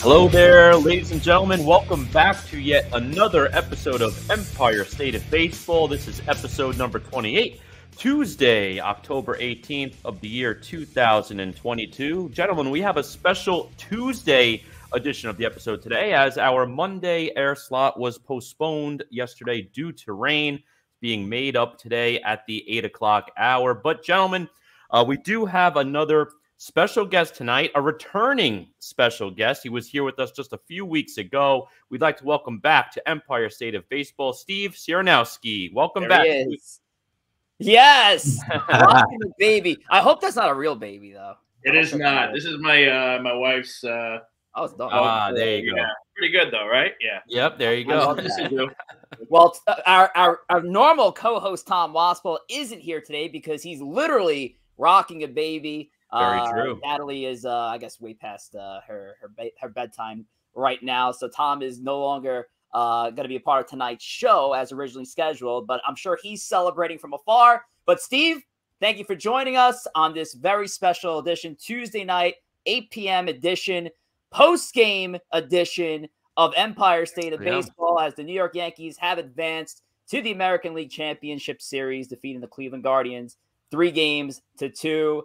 Hello there, ladies and gentlemen. Welcome back to yet another episode of Empire State of Baseball. This is episode number 28, Tuesday, October 18th of the year 2022. Gentlemen, we have a special Tuesday edition of the episode today, as our Monday air slot was postponed yesterday due to rain, being made up today at the 8 o'clock hour. But gentlemen, we do have another special guest tonight, a returning special guest. He was here with us just a few weeks ago. We'd like to welcome back to Empire State of Baseball, Steve Czerniawski. Welcome back. Yes, rocking the baby. I hope that's not a real baby, though. It is not. This is my my wife's. There you go. Yeah, pretty good though, right? Yeah. Yep, there you go. Well, our normal co-host Tom Waspel isn't here today because he's literally rocking a baby. Very true. Natalie is, I guess, way past her bedtime right now. So Tom is no longer going to be a part of tonight's show as originally scheduled, but I'm sure he's celebrating from afar. But Steve, thank you for joining us on this very special edition, Tuesday night, 8 p.m. edition, post-game edition of Empire State of Baseball, as the New York Yankees have advanced to the American League Championship Series, defeating the Cleveland Guardians 3-2.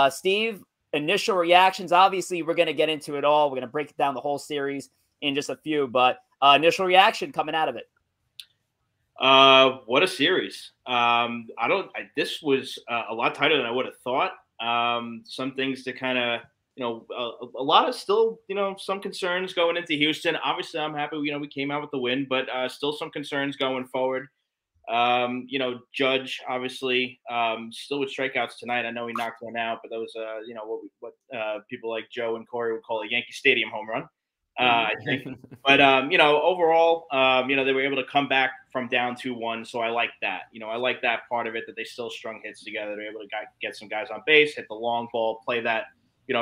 Steve, initial reactions. Obviously, we're going to get into it all. We're going to break down the whole series in just a few, but initial reaction coming out of it. What a series. This was a lot tighter than I would have thought. Some things to kind of, a lot of still, some concerns going into Houston. Obviously, I'm happy, we came out with the win, but still some concerns going forward. Judge obviously still with strikeouts tonight. I know he knocked one out, but that was what people like Joe and Corey would call a Yankee Stadium home run, I think. But overall, they were able to come back from down 2-1, so I like that. I like that part of it, that they still strung hits together. They were able to get some guys on base, hit the long ball, play that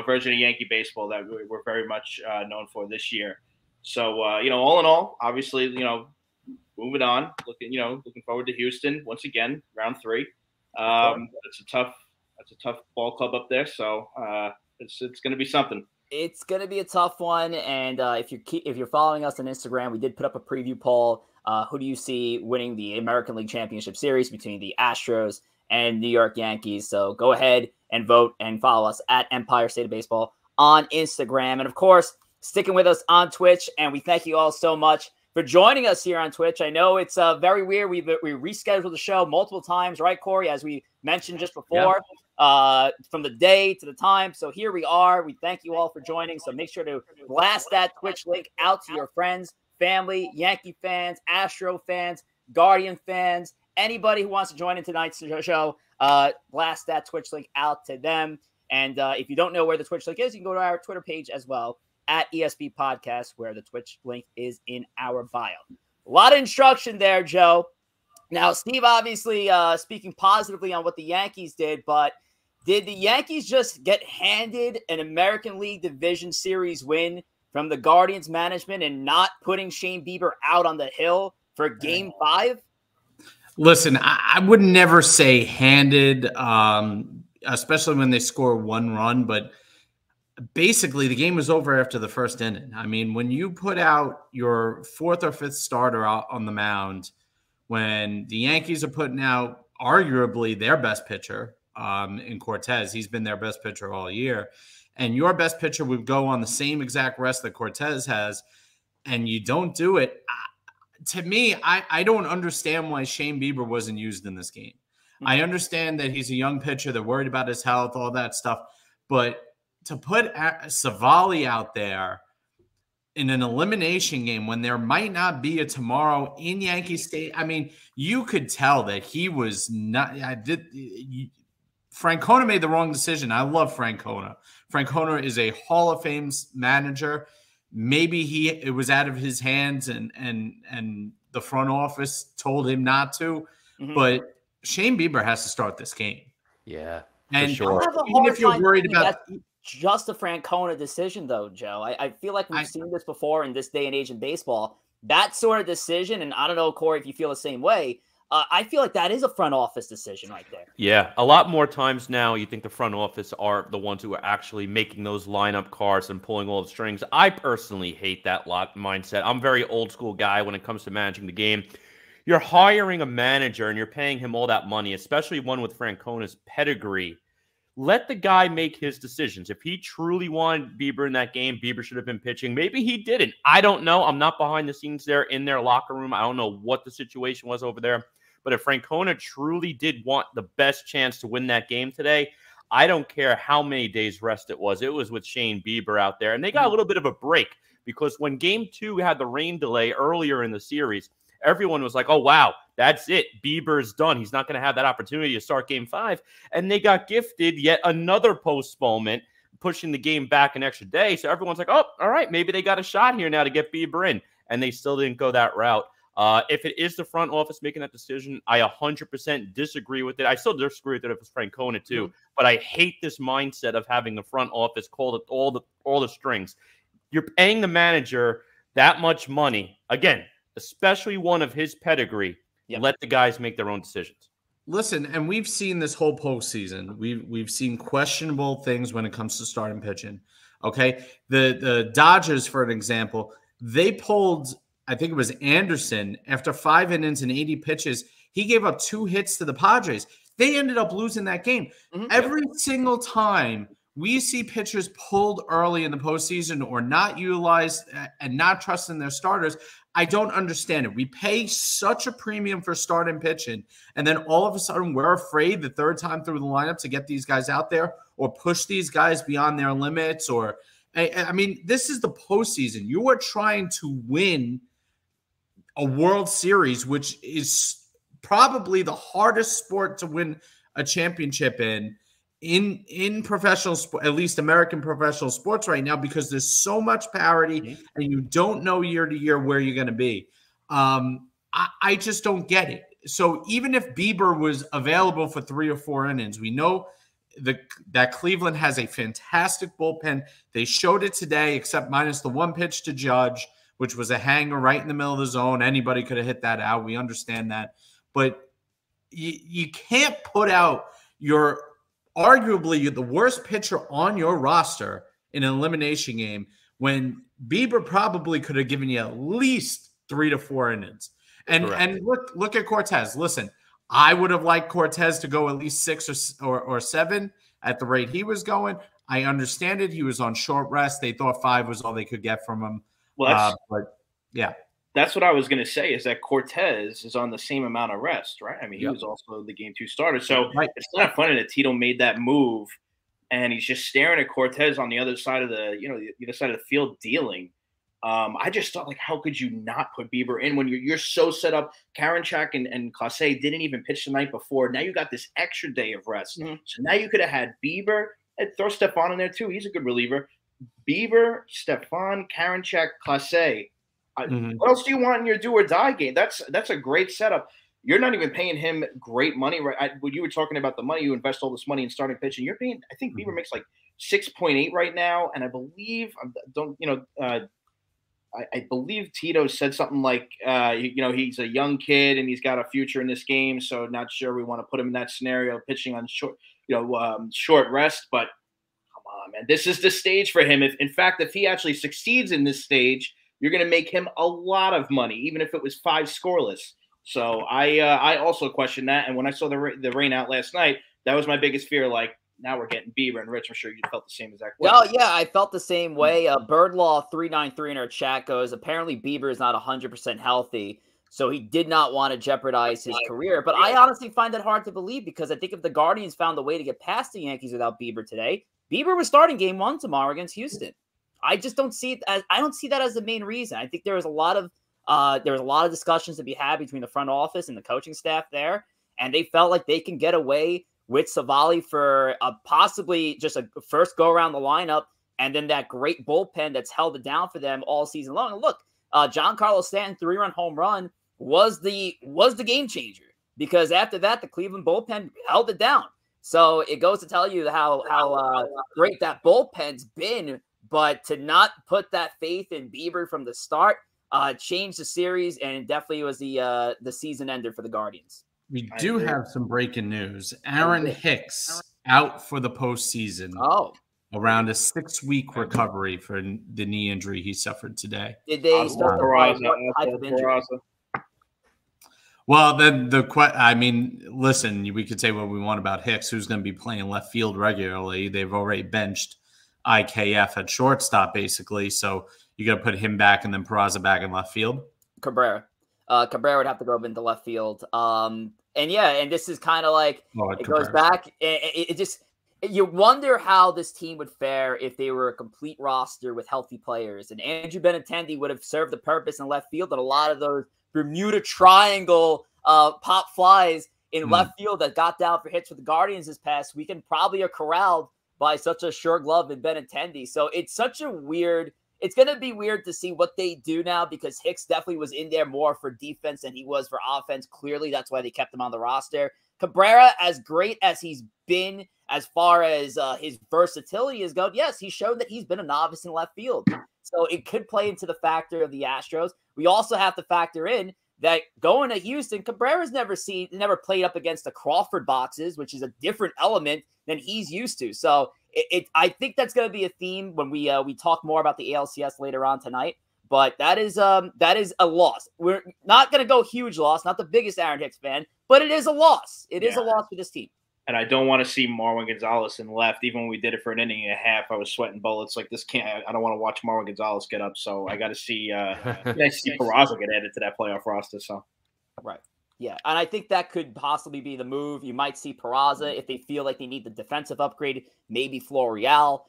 version of Yankee baseball that we're very much known for this year. So all in all, obviously moving on, looking forward to Houston once again, round 3. It's a tough ball club up there, so it's going to be something. It's going to be a tough one, and if you're following us on Instagram, we did put up a preview poll. Who do you see winning the American League Championship Series between the Astros and New York Yankees? So go ahead and vote and follow us at Empire State of Baseball on Instagram, and of course, sticking with us on Twitch. And we thank you all so much for joining us here on Twitch. I know it's very weird. We rescheduled the show multiple times, right, Corey, as we mentioned just before, from the day to the time. So here we are. We thank you all for joining. So make sure to blast that Twitch link out to your friends, family, Yankee fans, Astro fans, Guardian fans, anybody who wants to join in tonight's show. Blast that Twitch link out to them. And if you don't know where the Twitch link is, you can go to our Twitter page as well, at ESB Podcast, where the Twitch link is in our bio. A lot of instruction there, Joe. Now, Steve, obviously speaking positively on what the Yankees did, but did the Yankees just get handed an American League Division Series win from the Guardians management and not putting Shane Bieber out on the hill for Game 5? Listen, I would never say handed, especially when they score one run, but basically the game was over after the first inning. I mean, when you put out your fourth or fifth starter out on the mound, when the Yankees are putting out arguably their best pitcher in Cortez, he's been their best pitcher all year, and your best pitcher would go on the same exact rest that Cortez has, and you don't do it. To me, I don't understand why Shane Bieber wasn't used in this game. I understand that he's a young pitcher. They're worried about his health, all that stuff, but to put Savali out there in an elimination game when there might not be a tomorrow in Yankee State, I mean, you could tell that he was not. Francona made the wrong decision. I love Francona. Francona is a Hall of Fame manager. Maybe it was out of his hands, and the front office told him not to. But Shane Bieber has to start this game. Yeah, and for sure. Even if you're worried about. Just a Francona decision, though, Joe. I feel like we've seen this before in this day and age in baseball. That sort of decision, and I don't know, Corey, if you feel the same way, I feel like that is a front office decision right there. Yeah, a lot more times now you think the front office are the ones who are actually making those lineup cards and pulling all the strings. I personally hate that mindset. I'm a very old school guy when it comes to managing the game. You're hiring a manager and you're paying him all that money, especially one with Francona's pedigree. Let the guy make his decisions. If he truly wanted Bieber in that game, Bieber should have been pitching. Maybe he didn't. I don't know. I'm not behind the scenes there in their locker room. I don't know what the situation was over there. But if Francona truly did want the best chance to win that game today, I don't care how many days rest it was. It was with Shane Bieber out there. And they got a little bit of a break because when game 2 had the rain delay earlier in the series, everyone was like, oh, wow, that's it. Bieber's done. He's not going to have that opportunity to start game 5. And they got gifted yet another postponement, pushing the game back an extra day. So everyone's like, oh, all right, maybe they got a shot here now to get Bieber in. And they still didn't go that route. If it is the front office making that decision, I 100% disagree with it. I still disagree with it if it's Francona too, but I hate this mindset of having the front office call it all the strings. You're paying the manager that much money, again, especially one of his pedigree. Let the guys make their own decisions. Listen, and we've seen this whole postseason. We've seen questionable things when it comes to starting pitching. Okay, the Dodgers, for an example, they pulled, I think it was Anderson, after 5 innings and 80 pitches. He gave up 2 hits to the Padres. They ended up losing that game. Every single time we see pitchers pulled early in the postseason or not utilized and not trusting their starters, I don't understand it. We pay such a premium for starting pitching, and then all of a sudden we're afraid the third time through the lineup to get these guys out there or push these guys beyond their limits. Or, I mean, this is the postseason. You are trying to win a World Series, which is probably the hardest sport to win a championship in professional sport, at least American professional sports right now, because there's so much parity and you don't know year to year where you're going to be. I just don't get it. So even if Bieber was available for 3 or 4 innings, we know that Cleveland has a fantastic bullpen. They showed it today, except minus the 1 pitch to Judge, which was a hanger right in the middle of the zone. Anybody could have hit that out. We understand that. But you can't put out arguably the worst pitcher on your roster in an elimination game when Bieber probably could have given you at least 3 to 4 innings. And look at Cortez. Listen, I would have liked Cortez to go at least 6 or 7 at the rate he was going. I understand it. He was on short rest. They thought 5 was all they could get from him. Well, yeah. That's what I was going to say, is that Cortez is on the same amount of rest, right? I mean, he was also the game 2 starter. So it's kind of funny that Tito made that move and he's just staring at Cortez on the other side of the other side of the field dealing. I just thought, like, how could you not put Bieber in when you're so set up? Karinchak and Clase didn't even pitch the night before. Now you got this extra day of rest. So now you could have had Bieber and throw Stefan in there too. He's a good reliever. Bieber, Stefan, Karinchak, Clase. What else do you want in your do or die game? That's a great setup. You're not even paying him great money, right? When you were talking about the money, you invest all this money in starting pitching. You're paying. I think Bieber makes like 6.8 right now, and I believe I believe Tito said something like, he's a young kid and he's got a future in this game, so not sure we want to put him in that scenario, pitching on short rest. But come on, man, this is the stage for him. If he actually succeeds in this stage, you're going to make him a lot of money, even if it was 5 scoreless. So I also question that. And when I saw the rain out last night, that was my biggest fear. Like, now we're getting Bieber, and Rich, I'm sure you felt the same exact way. Well, yeah, I felt the same way. Birdlaw393 in our chat goes, apparently Bieber is not 100% healthy, so he did not want to jeopardize his career. But I honestly find that hard to believe, because I think if the Guardians found a way to get past the Yankees without Bieber today, Bieber was starting game 1 tomorrow against Houston. I just don't see it I don't see that as the main reason. I think there was a lot of discussions to be had between the front office and the coaching staff there, and they felt like they can get away with Savali for possibly just a first go around the lineup, and then that great bullpen that's held it down for them all season long. And look, Giancarlo Stanton 3-run home run was the game changer, because after that the Cleveland bullpen held it down. So it goes to tell you how great that bullpen's been. But to not put that faith in Bieber from the start, changed the series, and it definitely was the season ender for the Guardians. We do have some breaking news. Aaron Hicks out for the postseason. Oh. Around a 6-week recovery for the knee injury he suffered today. Did they specify what type of injury? Well, I mean, listen, we could say what we want about Hicks, who's going to be playing left field regularly. They've already benched IKF at shortstop, basically. So you got to put him back and then Peraza back in left field. Cabrera would have to go up into left field. And this is kind of like it goes back. It just. You wonder how this team would fare if they were a complete roster with healthy players. And Andrew Benintendi would have served the purpose in left field that a lot of those Bermuda Triangle pop flies in left field that got down for hits for the Guardians this past weekend probably are corralled by such a sure glove in Benintendi. So it's going to be weird to see what they do now because Hicks definitely was in there more for defense than he was for offense. Clearly, that's why they kept him on the roster. Cabrera, as great as he's been as far as his versatility is going, yes, he showed that he's been a novice in left field. So it could play into the factor of the Astros. We also have to factor in that going to Houston, Cabrera's never played up against the Crawford boxes, which is a different element than he's used to. So I think that's going to be a theme when we talk more about the ALCS later on tonight. But that is a loss. We're not going to go huge loss, not the biggest Aaron Hicks fan, but it is a loss. It is a loss for this team. And I don't want to see Marwin Gonzalez in left. Even when we did it for an inning and a half, I was sweating bullets. Like this I don't want to watch Marwin Gonzalez get up. So I got to see Peraza get added to that playoff roster. So right. Yeah, and I think that could possibly be the move. You might see Peraza if they feel like they need the defensive upgrade, maybe Florial.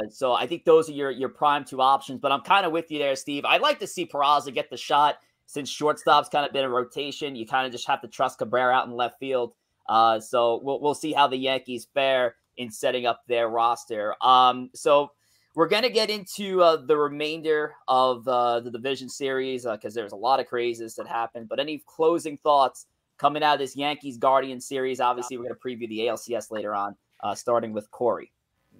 So I think those are your prime two options. But I'm kind of with you there, Steve. I'd like to see Peraza get the shot since shortstop's kind of been a rotation. You kind of just have to trust Cabrera out in left field. So we'll see how the Yankees fare in setting up their roster. So we're going to get into the remainder of the division series because there's a lot of crazes that happened. But any closing thoughts coming out of this Yankees-Guardians series? Obviously, we're going to preview the ALCS later on, starting with Corey.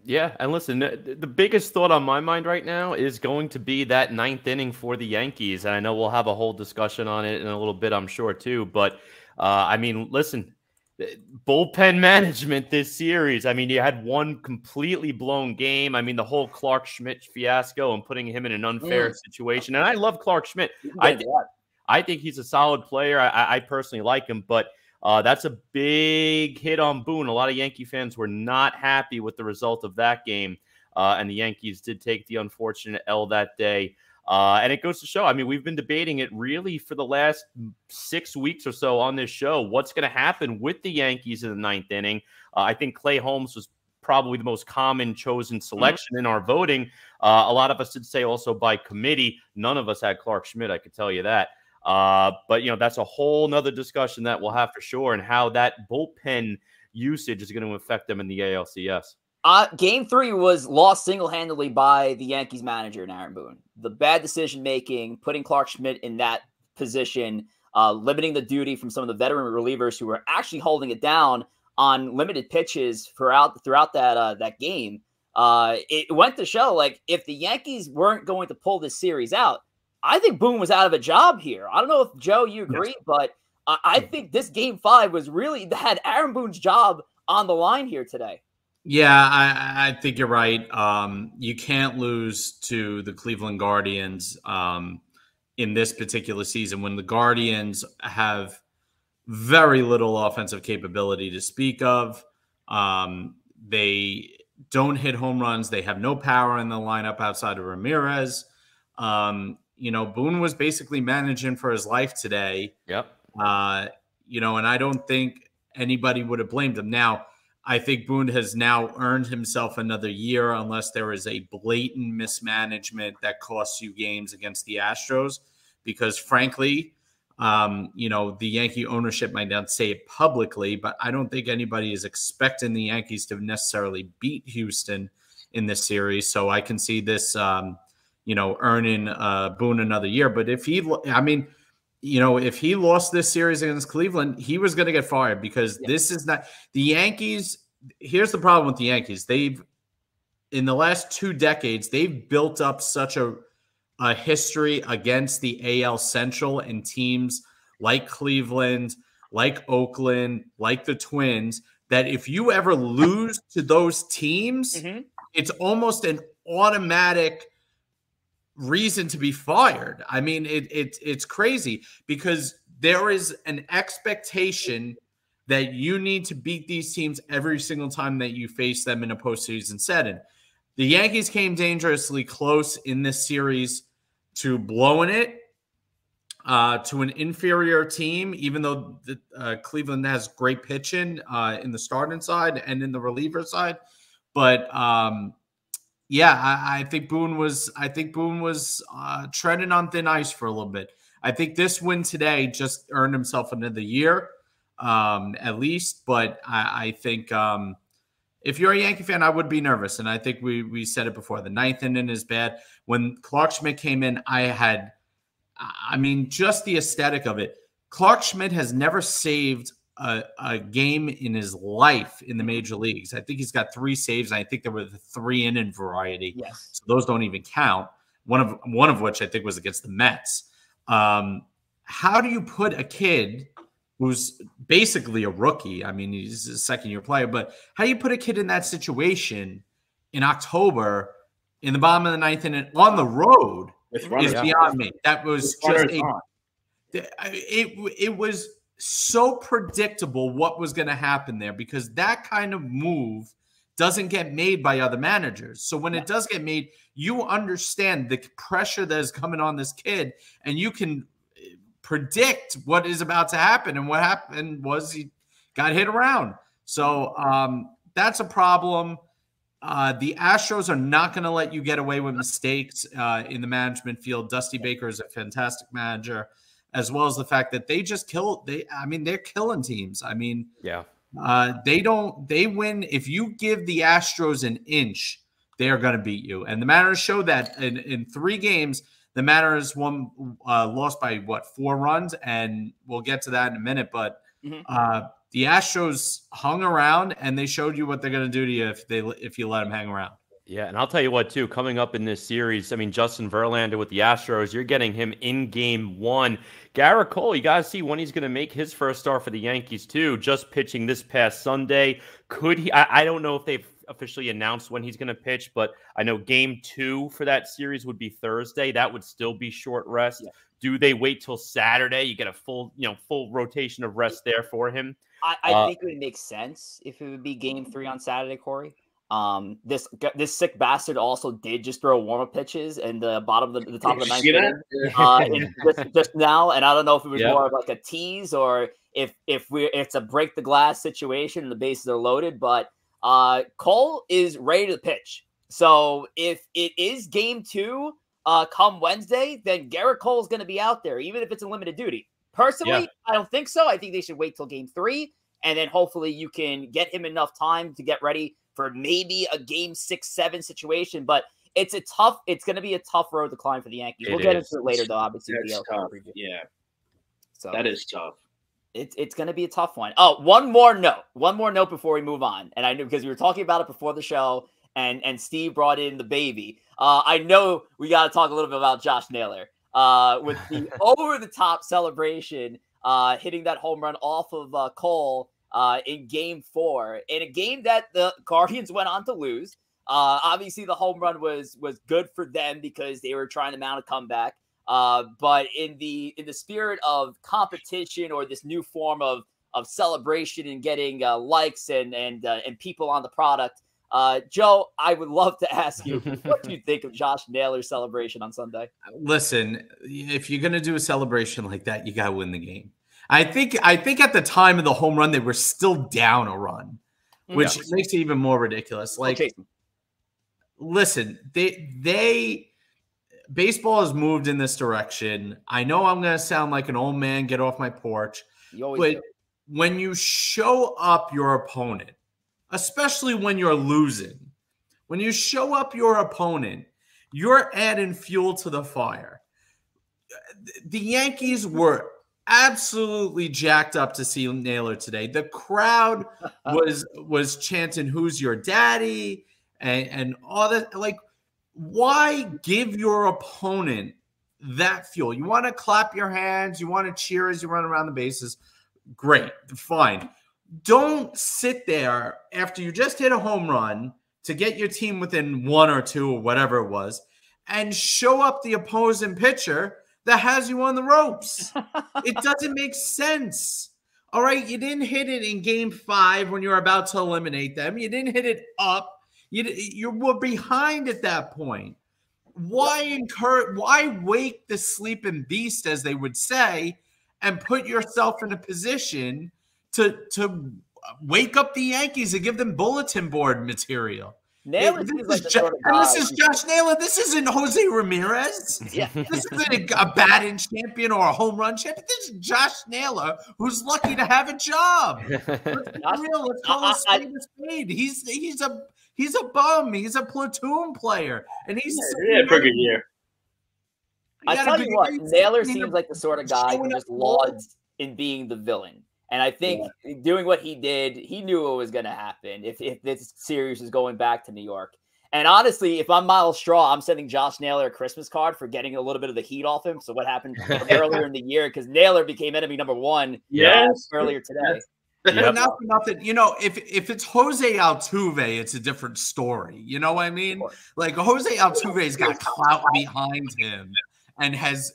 Yeah, and listen, the biggest thought on my mind right now is going to be that ninth inning for the Yankees. And I know we'll have a whole discussion on it in a little bit, I'm sure, too. But, I mean, listen, bullpen management this series. I mean, you had one completely blown game. I mean, the whole Clark Schmidt fiasco and putting him in an unfair situation. And I love Clark Schmidt. I think he's a solid player. I personally like him, but that's a big hit on Boone. A lot of Yankee fans were not happy with the result of that game. And the Yankees did take the unfortunate L that day. And it goes to show, I mean, we've been debating it really for the last 6 weeks or so on this show. What's going to happen with the Yankees in the ninth inning? I think Clay Holmes was probably the most common chosen selection in our voting. A lot of us did say also by committee. None of us had Clark Schmidt, I could tell you that. But, you know, that's a whole nother discussion that we'll have for sure, and how that bullpen usage is going to affect them in the ALCS. Game 3 was lost single-handedly by the Yankees manager, Aaron Boone. The bad decision-making, putting Clark Schmidt in that position, limiting the duty from some of the veteran relievers who were actually holding it down on limited pitches throughout that game. It went to show, like, if the Yankees weren't going to pull this series out, I think Boone was out of a job here. I don't know if, Joe, you agree, but I think this Game 5 was really had Aaron Boone's job on the line here today. Yeah, I think you're right. You can't lose to the Cleveland Guardians in this particular season when the Guardians have very little offensive capability to speak of. They don't hit home runs. They have no power in the lineup outside of Ramirez. You know, Boone was basically managing for his life today. Yep. You know, and I don't think anybody would have blamed him. Now, I think Boone has now earned himself another year unless there is a blatant mismanagement that costs you games against the Astros. Because frankly, you know, the Yankee ownership might not say it publicly, but I don't think anybody is expecting the Yankees to necessarily beat Houston in this series. So I can see this, you know, earning Boone another year. But if he, I mean, you know, if he lost this series against Cleveland, he was going to get fired because this is not the Yankees. Here's the problem with the Yankees. They've, in the last 2 decades, they've built up such a a history against the AL Central and teams like Cleveland, like Oakland, like the Twins, that if you ever lose to those teams, it's almost an automatic reason to be fired. I mean, it's crazy because there is an expectation that you need to beat these teams every single time that you face them in a postseason setting. The Yankees came dangerously close in this series to blowing it to an inferior team, even though Cleveland has great pitching in the starting side and in the reliever side. But yeah, I think Boone was treading on thin ice for a little bit. I think this win today just earned himself another year, at least. But I think if you're a Yankee fan, I would be nervous. And I think we said it before. The ninth inning is bad. When Clark Schmidt came in, I mean, just the aesthetic of it. Clark Schmidt has never saved a game in his life in the major leagues. I think he's got 3 saves. And I think they were the 3-inning variety. Yes. So those don't even count. One of which I think was against the Mets. How do you put a kid who's basically a rookie? I mean, he's a second-year player, but how do you put a kid in that situation in October in the bottom of the 9th inning on the road is beyond me. That was just it was so predictable what was going to happen there because that kind of move doesn't get made by other managers. So when it does get made, you understand the pressure that is coming on this kid, and you can predict what is about to happen. And what happened was he got hit around. So that's a problem. The Astros are not going to let you get away with mistakes in the management field. Dusty Baker is a fantastic manager, as well as the fact that they just they're killing teams. I mean, they win. If you give the Astros an inch, they are going to beat you. And the Mariners show that in 3 games, the Mariners lost by 4 runs, and we'll get to that in a minute. But the Astros hung around, and they showed you what they're going to do to you if you let them hang around. Yeah, and I'll tell you what, too, coming up in this series, I mean, Justin Verlander with the Astros, you're getting him in game 1. Garrett Cole, you got to see when he's going to make his first start for the Yankees, too, just pitching this past Sunday. Could he? I don't know if they've officially announced when he's going to pitch, but I know game 2 for that series would be Thursday. That would still be short rest. Yeah. Do they wait till Saturday? You get a full rotation of rest there for him. I think it would make sense if it would be game 3 on Saturday, Corey. This sick bastard also did just throw warm-up pitches in the top of the 9th inning just now, and I don't know if it was more of like a tease or if it's a break the glass situation and the bases are loaded, but Cole is ready to pitch. So if it is game 2 come Wednesday, then Garrett Cole is going to be out there, even if it's a limited duty. Personally, I don't think so. I think they should wait till game 3, and then hopefully you can get him enough time to get ready for maybe a game 6-7 situation. But it's going to be a tough road to climb for the Yankees. We'll get into it later, though, obviously. Tough. Yeah. So that is tough. It's going to be a tough one. Oh, one more note before we move on. And I knew because we were talking about it before the show, and Steve brought in the baby. I know we got to talk a little bit about Josh Naylor. With the over-the-top celebration, hitting that home run off of Cole in Game 4, in a game that the Guardians went on to lose. Obviously, the home run was good for them because they were trying to mount a comeback. But in the spirit of competition or this new form of celebration and getting likes and people on the product, Joe, I would love to ask you, what do you think of Josh Naylor's celebration on Sunday? Listen, if you're going to do a celebration like that, you got to win the game. I think at the time of the home run, they were still down a run, which makes it even more ridiculous. Like, listen, baseball has moved in this direction. I know I'm going to sound like an old man, get off my porch, but when you show up your opponent, especially when you're losing, when you show up your opponent, you're adding fuel to the fire. The Yankees were absolutely jacked up to see Naylor today. The crowd was chanting, "Who's your daddy?" and all that. Like, why give your opponent that fuel. You want to clap your hands. You want to cheer as you run around the bases. Great. Fine. Don't sit there after you just hit a home run to get your team within 1 or 2 or whatever it was and show up the opposing pitcher that has you on the ropes. It doesn't make sense. All right, you didn't hit it in game 5 when you were about to eliminate them. You didn't hit it up. You were behind at that point. Why wake the sleeping beast, as they would say, and put yourself in a position to wake up the Yankees and give them bulletin board material? Naylor seems like the sort of guy. And this is Josh Naylor. This isn't Jose Ramirez. Yeah. This isn't a batting champion or a home run champion. This is Josh Naylor, who's lucky to have a job. Let's be real. Let's call a spade a spade. He's a bum. He's a platoon player, and he's a pretty good year. I tell you what, Naylor seems like the sort of guy who just lauds in being the villain. And I think doing what he did, he knew what was going to happen if this series was going back to New York. And honestly, if I'm Miles Straw, I'm sending Josh Naylor a Christmas card for getting a little bit of the heat off him. So what happened earlier in the year, because Naylor became enemy number 1 earlier today. Not for nothing. You know, if it's Jose Altuve, it's a different story. You know what I mean? Like Jose Altuve's got clout behind him and has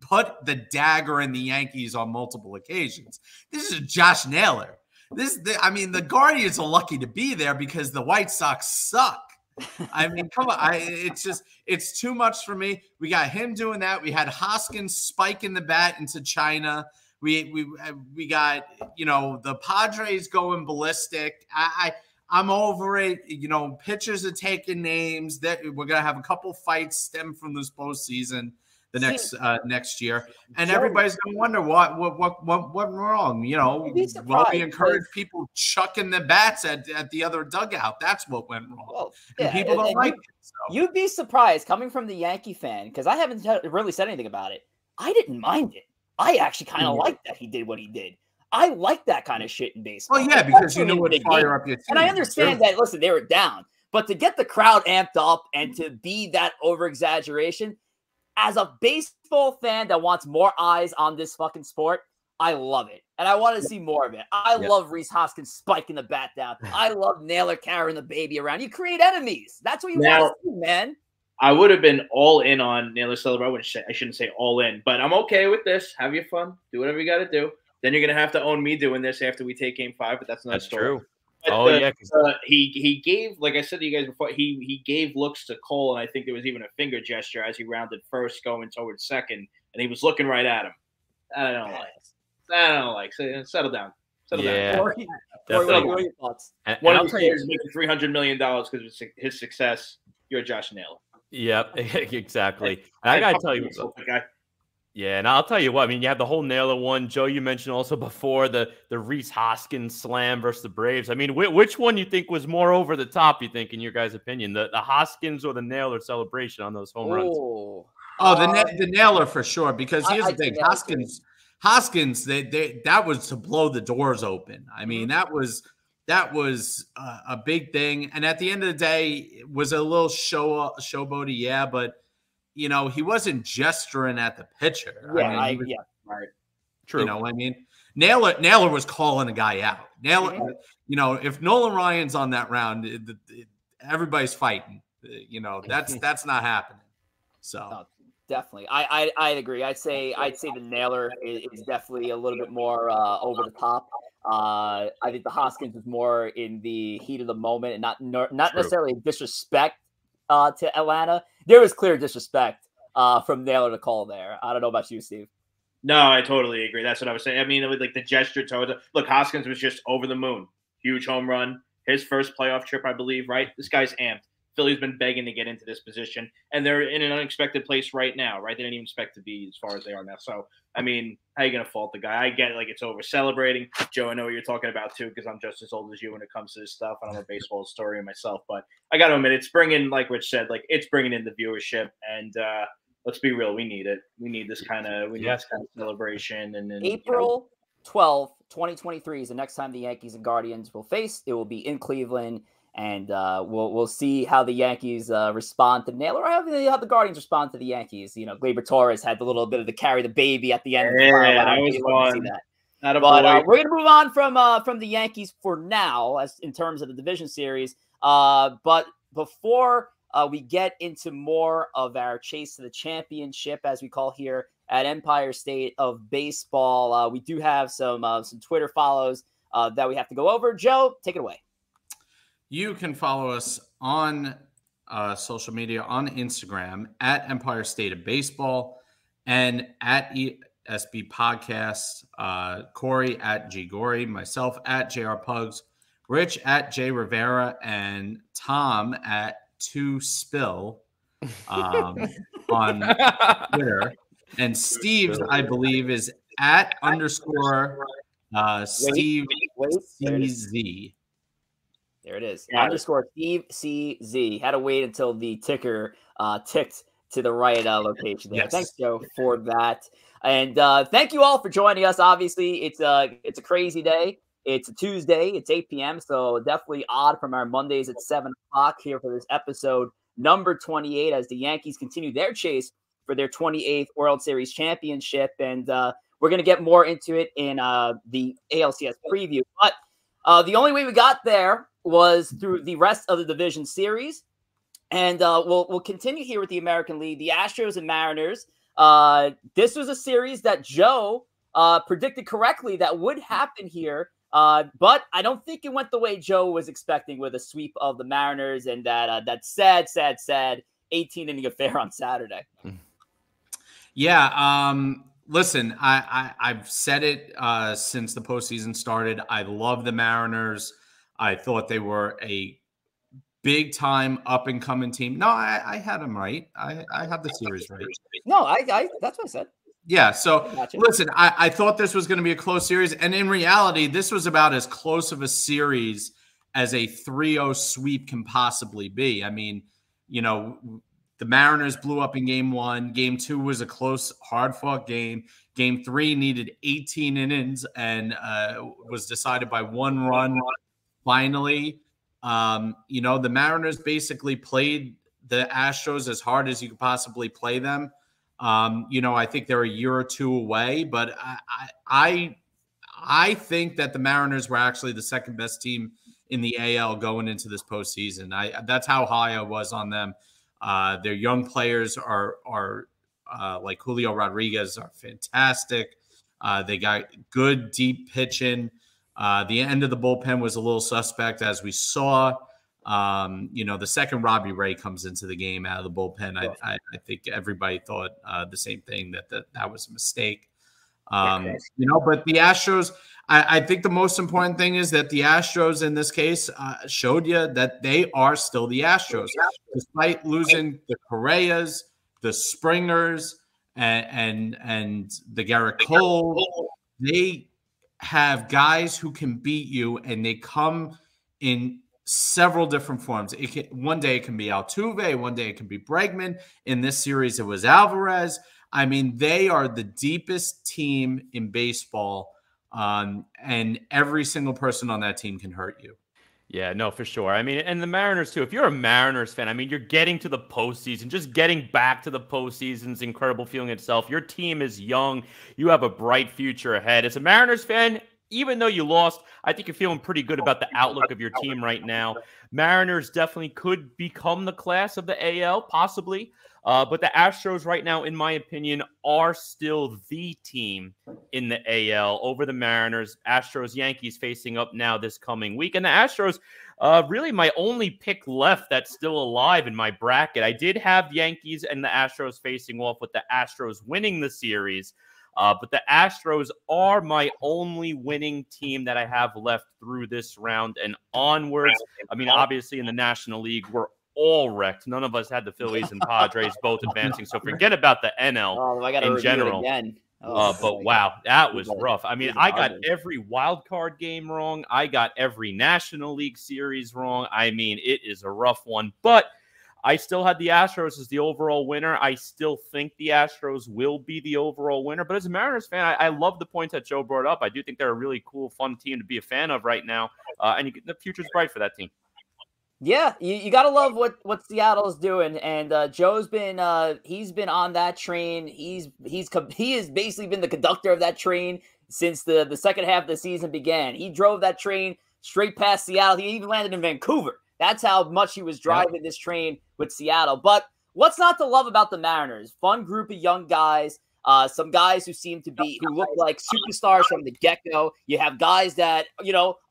put the dagger in the Yankees on multiple occasions. This is Josh Naylor. The Guardians are lucky to be there because the White Sox suck. I mean, come on. It's too much for me. We got him doing that. We had Hoskins spiking the bat into China. We got, the Padres going ballistic. I'm over it. Pitchers are taking names. That we're gonna have a couple fights stem from this postseason next year, and everybody's gonna wonder what went wrong. We encourage people chucking the bats at the other dugout. That's what went wrong. Well, and people don't like it. So. You'd be surprised coming from the Yankee fan, because I haven't really said anything about it. I didn't mind it. I actually kind of like that he did what he did. I like that kind of shit in baseball. Oh yeah, because you know what to fire up your team. And I understand that. Listen, they were down, but to get the crowd amped up and to be that over exaggeration. As a baseball fan that wants more eyes on this fucking sport, I love it. And I want to see more of it. I love Rhys Hoskins spiking the bat down. I love Naylor carrying the baby around. You create enemies. That's what you want to see, man. I would have been all in on Naylor celebration. I shouldn't say all in, but I'm okay with this. Have your fun. Do whatever you got to do. Then you're going to have to own me doing this after we take game 5, but that's another story. True. But he gave, like I said to you guys before, he gave looks to Cole, and I think there was even a finger gesture as he rounded first going towards second, and he was looking right at him. I don't like. Settle down. Settle down. What are your thoughts? One of the players making $300 million because of his success. You're Josh Naylor. Yep, exactly. And I gotta tell you, and I'll tell you what. I mean, you have the whole Naylor one. Joe, you mentioned also before the Rhys Hoskins slam versus the Braves. I mean, which one you think was more over the top? You think, in your guys' opinion, the Hoskins or the Naylor celebration on those home runs? The Naylor for sure. Because here's the thing, Hoskins, that was to blow the doors open. I mean, that was a big thing. And at the end of the day, it was a little showboaty, but he wasn't gesturing at the pitcher. Right. True. You know what I mean? Naylor was calling a guy out. Naylor, if Nolan Ryan's on that round, everybody's fighting. That's not happening. So. No, definitely. I agree. I'd say the Naylor is definitely a little bit more over the top. I think the Hoskins was more in the heat of the moment and not necessarily disrespect to Atlanta. There was clear disrespect from Naylor to call there. I don't know about you, Steve. No, I totally agree. That's what I was saying. I mean, it was like the gesture towards – look, Hoskins was just over the moon. Huge home run. His first playoff trip, I believe, right? This guy's amped. Philly's been begging to get into this position, and they're in an unexpected place right now, right? They didn't even expect to be as far as they are now. So, I mean, how are you going to fault the guy? I get it, like it's over celebrating. Joe, I know what you're talking about too, because I'm just as old as you when it comes to this stuff, and I'm a baseball historian myself. But I got to admit, it's bringing, like Rich said, like it's bringing in the viewership, and let's be real, we need it. We need this kind of celebration. And then April 12th, 2023 is the next time the Yankees and Guardians will face. It will be in Cleveland. And we'll see how the Yankees respond to Naylor, or how the Guardians respond to the Yankees. You know, Gleyber Torres had the little bit of the carry the baby at the end of the final. That was fun. But we're gonna move on from the Yankees for now, as in terms of the division series. But before we get into more of our chase to the championship, as we call here at Empire State of Baseball, we do have some Twitter follows that we have to go over. Joe, take it away. You can follow us on social media on Instagram at Empire State of Baseball and at ESB Podcasts. Corey at G Gory, myself at JR Pugs, Rich at J Rivera, and Tom at 2Spill on Twitter. And Steve's, I believe, is at _Steve CZ. There it is. Underscore Steve CZ. Had to wait until the ticker ticked to the right location there. Yes. Thanks, Joe, for that. And thank you all for joining us. Obviously, it's a crazy day. It's a Tuesday. It's 8 p.m. So definitely odd from our Mondays at 7 o'clock here for this episode number 28 as the Yankees continue their chase for their 28th World Series championship. And we're going to get more into it in the ALCS preview. But the only way we got there was through the rest of the division series. And we'll continue here with the American League, the Astros and Mariners. This was a series that Joe predicted correctly that would happen here. But I don't think it went the way Joe was expecting with a sweep of the Mariners and that sad 18-inning affair on Saturday. Yeah. Listen, I've said it since the postseason started. I love the Mariners. I thought they were a big-time up-and-coming team. No, I had them right. I had the series right. No, that's what I said. Yeah, so listen, I thought this was going to be a close series, and in reality, this was about as close of a series as a 3-0 sweep can possibly be. I mean, you know, the Mariners blew up in Game 1. Game 2 was a close, hard-fought game. Game 3 needed 18 innings and was decided by one run. Finally, you know, the Mariners basically played the Astros as hard as you could possibly play them. You know, I think they're a year or two away, but I think that the Mariners were actually the second best team in the AL going into this postseason. That's how high I was on them. Their young players are like Julio Rodriguez are fantastic. They got good deep pitching. The end of the bullpen was a little suspect, as we saw. You know, the second Robbie Ray comes into the game out of the bullpen, I think everybody thought the same thing, that was a mistake. You know, but the Astros, I think the most important thing is that the Astros in this case showed you that they are still the Astros, despite losing the Correas, the Springers, and the Garrett Cole. They have guys who can beat you, and they come in several different forms. One day it can be Altuve, one day it can be Bregman. In this series, it was Alvarez. I mean, they are the deepest team in baseball, and every single person on that team can hurt you. Yeah, no, for sure. I mean, and the Mariners, too. If you're a Mariners fan, I mean, you're getting to the postseason. Just getting back to the postseason is incredible feeling itself. Your team is young. You have a bright future ahead. As a Mariners fan, even though you lost, I think you're feeling pretty good about the outlook of your team right now. Mariners definitely could become the class of the AL, possibly. But the Astros right now, in my opinion, are still the team in the AL over the Mariners. Astros, Yankees facing up now this coming week. And the Astros, really my only pick left that's still alive in my bracket. I did have Yankees and the Astros facing off with the Astros winning the series. But the Astros are my only winning team that I have left through this round and onwards. I mean, obviously in the National League, we're all wrecked. None of us had the Phillies and Padres both advancing. So forget about the NL in general. But wow, that was rough. I mean, I got every wild card game wrong. I got every National League series wrong. I mean, it is a rough one. But I still had the Astros as the overall winner. I still think the Astros will be the overall winner. But as a Mariners fan, I love the points that Joe brought up. I do think they're a really cool, fun team to be a fan of right now. And the future's bright for that team. Yeah, you gotta love what Seattle's doing, and Joe's been he's been on that train. He has basically been the conductor of that train since the second half of the season began. He drove that train straight past Seattle. He even landed in Vancouver. That's how much he was driving this train with Seattle. But what's not to love about the Mariners? Fun group of young guys. Some guys who look like superstars from the get-go. You have guys that,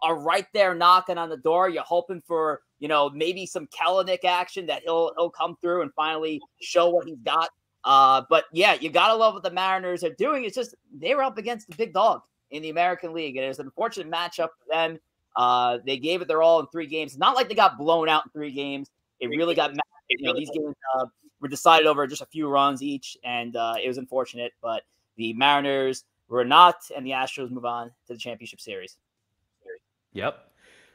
are right there knocking on the door. You're hoping for, maybe some Kellenic action that he'll come through and finally show what he's got. But yeah, you got to love what the Mariners are doing. It's just they were up against the big dog in the American League. And it was an unfortunate matchup for them. They gave it their all in 3 games. Not like they got blown out in 3 games. It really got mad. These games were decided over just a few runs each, and it was unfortunate. But the Mariners were not, and the Astros move on to the championship series. Yep,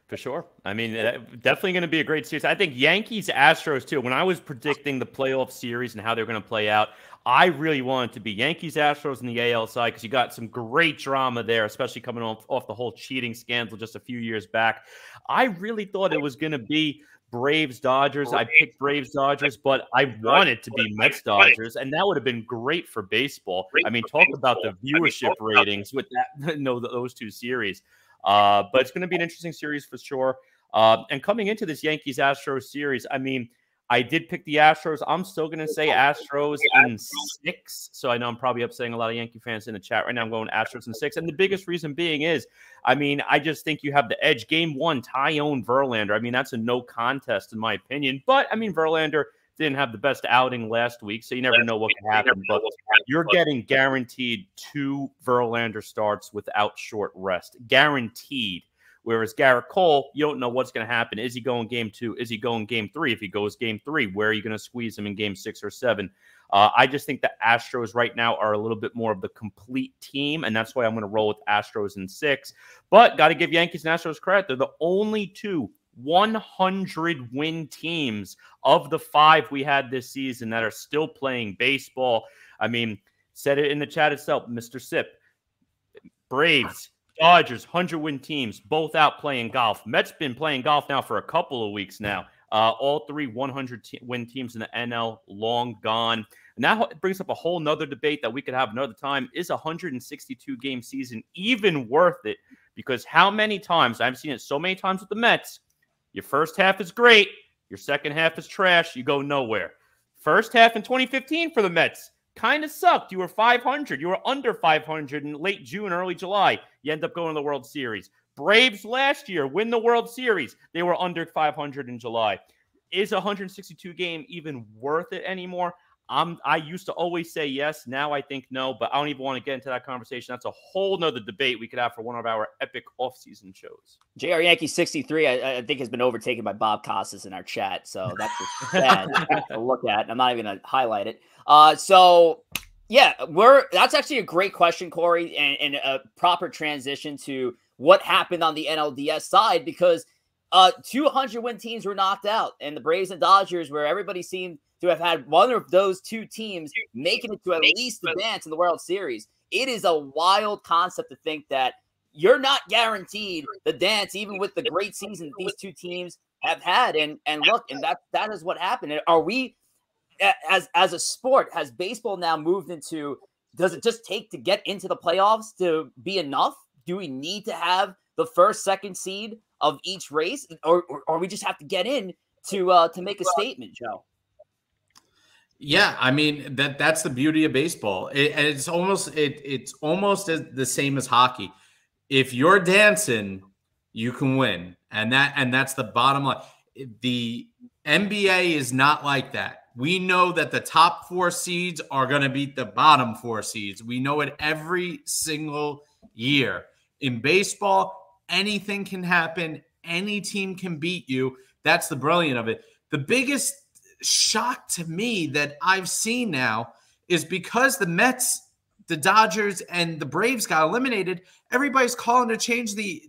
for sure. I mean, definitely going to be a great series. I think Yankees, Astros, too. When I was predicting the playoff series and how they're going to play out, I really wanted to be Yankees, Astros in the AL side because you got some great drama there, especially coming off the whole cheating scandal just a few years back. I really thought it was going to be Braves, Dodgers. I picked Braves, Dodgers, but I wanted to be Mets, Dodgers, and that would have been great for baseball. I mean, talk about the viewership ratings with that, those 2 series. But it's going to be an interesting series for sure. And coming into this Yankees-Astros series, I mean, I did pick the Astros. I'm still going to say Astros in 6. So I know I'm probably upsetting a lot of Yankee fans in the chat right now. I'm going Astros in 6. And the biggest reason being is, I mean, I just think you have the edge. Game 1, Tyone Verlander. I mean, that's a no contest in my opinion. But, I mean, Verlander didn't have the best outing last week, so you never know what can happen. But you're getting guaranteed 2 Verlander starts without short rest. Guaranteed. Whereas Garrett Cole, you don't know what's going to happen. Is he going game 2? Is he going game 3? If he goes game 3, where are you going to squeeze him in game 6 or 7? I just think the Astros right now are a little bit more of the complete team, and that's why I'm going to roll with Astros in 6. But got to give Yankees and Astros credit. They're the only 2 100-win teams of the 5 we had this season that are still playing baseball. I mean, said it in the chat itself, Mr. Sip. Braves, Dodgers, 100-win teams, both out playing golf. Mets been playing golf now for a couple of weeks now. All 3 100-win teams in the NL long gone. And that brings up a whole nother debate that we could have another time. Is a 162-game season even worth it? Because how many times, I've seen it so many times with the Mets, your first half is great, your second half is trash, you go nowhere. First half in 2015 for the Mets kind of sucked. You were 500. You were under 500 in late June, early July. You end up going to the World Series. Braves last year win the World Series. They were under 500 in July. Is a 162 game even worth it anymore? I used to always say yes. Now I think no, but I don't even want to get into that conversation. That's a whole nother debate we could have for one of our epic off-season shows. JR Yankee 63, I think, has been overtaken by Bob Costas in our chat. So that's just bad to look at. I'm not even going to highlight it. So yeah, that's actually a great question, Corey, and a proper transition to what happened on the NLDS side, because 200-win teams were knocked out, and the Braves and Dodgers, where everybody seemed to have had one of those 2 teams making it to at least the dance in the World Series. It is a wild concept to think that you're not guaranteed the dance, even with the great season that these 2 teams have had. And look, and that is what happened. Are we, as a sport, has baseball now moved into, does it just take to get into the playoffs to be enough? Do we need to have the first, second seed of each race, or we just have to get in to make a statement, Joe? Yeah, I mean that's the beauty of baseball, and it's almost the same as hockey. If you're dancing, you can win, and that's the bottom line. The NBA is not like that. We know that the top 4 seeds are going to beat the bottom 4 seeds. We know it every single year. In baseball, anything can happen. Any team can beat you. That's the brilliance of it. The biggest shock to me that I've seen now is because the Mets, the Dodgers, and the Braves got eliminated, everybody's calling to change the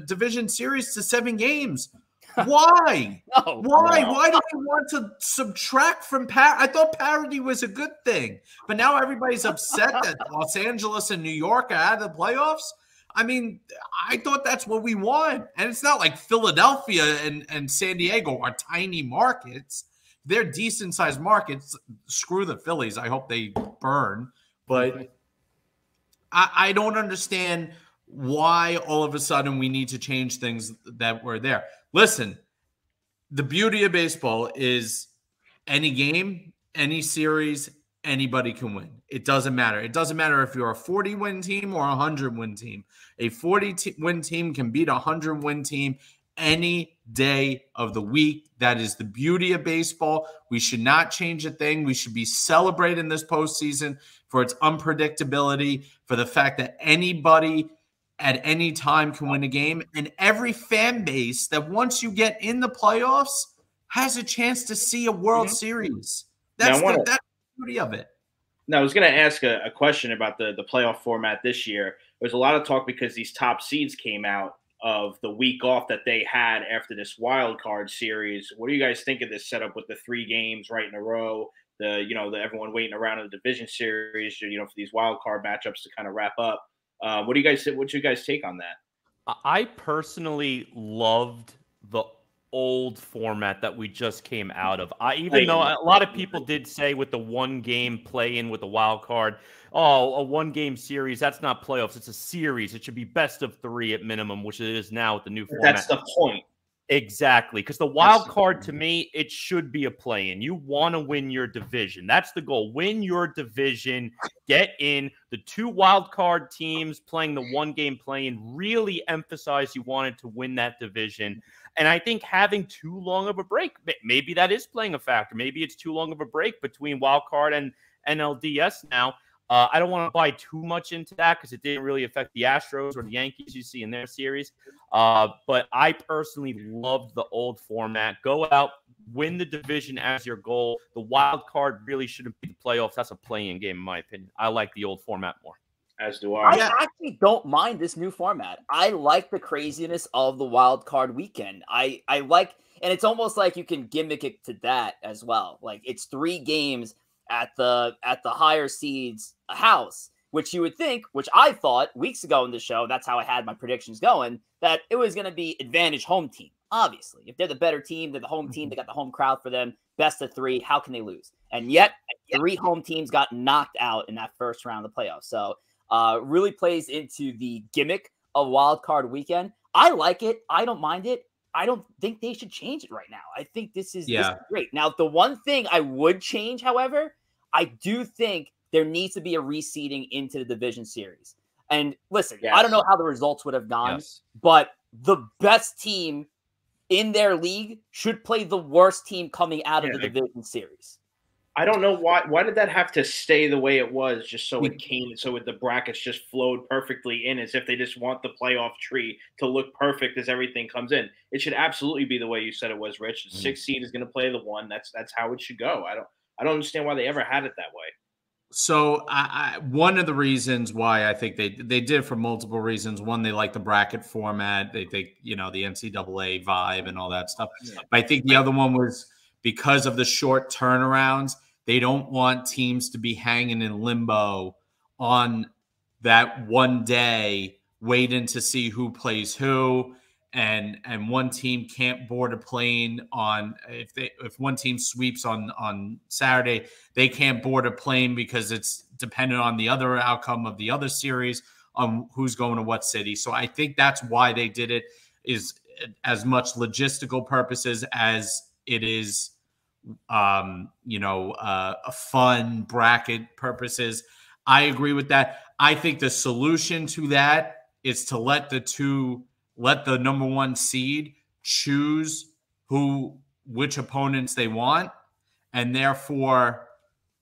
division series to 7 games. Why? Why do you want to subtract from parity? I thought parity was a good thing, but now everybody's upset that Los Angeles and New York are out of the playoffs. I mean, I thought that's what we want. And it's not like Philadelphia and San Diego are tiny markets. They're decent-sized markets. Screw the Phillies. I hope they burn. But I don't understand why all of a sudden we need to change things that were there. Listen, the beauty of baseball is any game, any series, anybody can win. It doesn't matter. It doesn't matter if you're a 40-win team or a 100-win team. A 40-win team can beat a 100-win team any day of the week. That is the beauty of baseball. We should not change a thing. We should be celebrating this postseason for its unpredictability, for the fact that anybody at any time can win a game. And every fan base that once you get in the playoffs has a chance to see a World Series. That's the beauty of it. Now, I was going to ask a question about the playoff format this year. There's a lot of talk because these top seeds came out of the week off that they had after this wild card series. What do you guys think of this setup with the 3 games right in a row? Everyone waiting around in the division series, for these wild card matchups to kind of wrap up. What's your guys take on that? I personally loved the old format that we just came out of. Even though a lot of people did say with the 1-game play-in with the wild card, a 1-game series, that's not playoffs, it's a series. It should be best of 3 at minimum, which it is now with the new format. That's the point. Exactly, because the wild card, to me, it should be a play-in. You want to win your division. That's the goal. Win your division, get in. The 2 wild card teams playing the 1-game play-in really emphasize you wanted to win that division. And I think having too long of a break, maybe that is playing a factor. Maybe it's too long of a break between wild card and NLDS now. I don't want to buy too much into that because it didn't really affect the Astros or the Yankees you see in their series. But I personally loved the old format. Go out, win the division as your goal. The wild card really shouldn't be the playoffs. That's a play-in game, in my opinion. I like the old format more. As do I. I actually don't mind this new format. I like the craziness of the wild card weekend. I like, and it's almost like you can gimmick it to that as well. Like it's 3 games at the higher seeds house, which you would think, which I thought weeks ago in the show, that's how I had my predictions going, that it was going to be advantage home team. Obviously, if they're the better team, they're the home team, they got the home crowd for them, best of 3, how can they lose? And yet 3 home teams got knocked out in that first round of the playoffs. So really plays into the gimmick of wild card weekend. I like it. I don't mind it. I don't think they should change it right now. I think this is great. Now, the one thing I would change, however, I do think there needs to be a reseeding into the division series. And listen, I don't know how the results would have gone, but the best team in their league should play the worst team coming out of the division series. I don't know why did that have to stay the way it was, just so it came, so the brackets just flowed perfectly in, as if they just want the playoff tree to look perfect as everything comes in. It should absolutely be the way you said it was, Rich. The 6th seed is going to play the 1. That's how it should go. I don't understand why they ever had it that way. So one of the reasons why I think they did for multiple reasons. One, they like the bracket format. They think, the NCAA vibe and all that stuff. But I think the other one was because of the short turnarounds. They don't want teams to be hanging in limbo on that one day, waiting to see who plays who. And one team can't board a plane on if one team sweeps on Saturday, they can't board a plane because it's dependent on the other outcome of the other series on who's going to what city. So I think that's why they did it, is as much logistical purposes as it is a fun bracket purposes. I agree with that. I think the solution to that is to let the number 1 seed choose which opponents they want, and therefore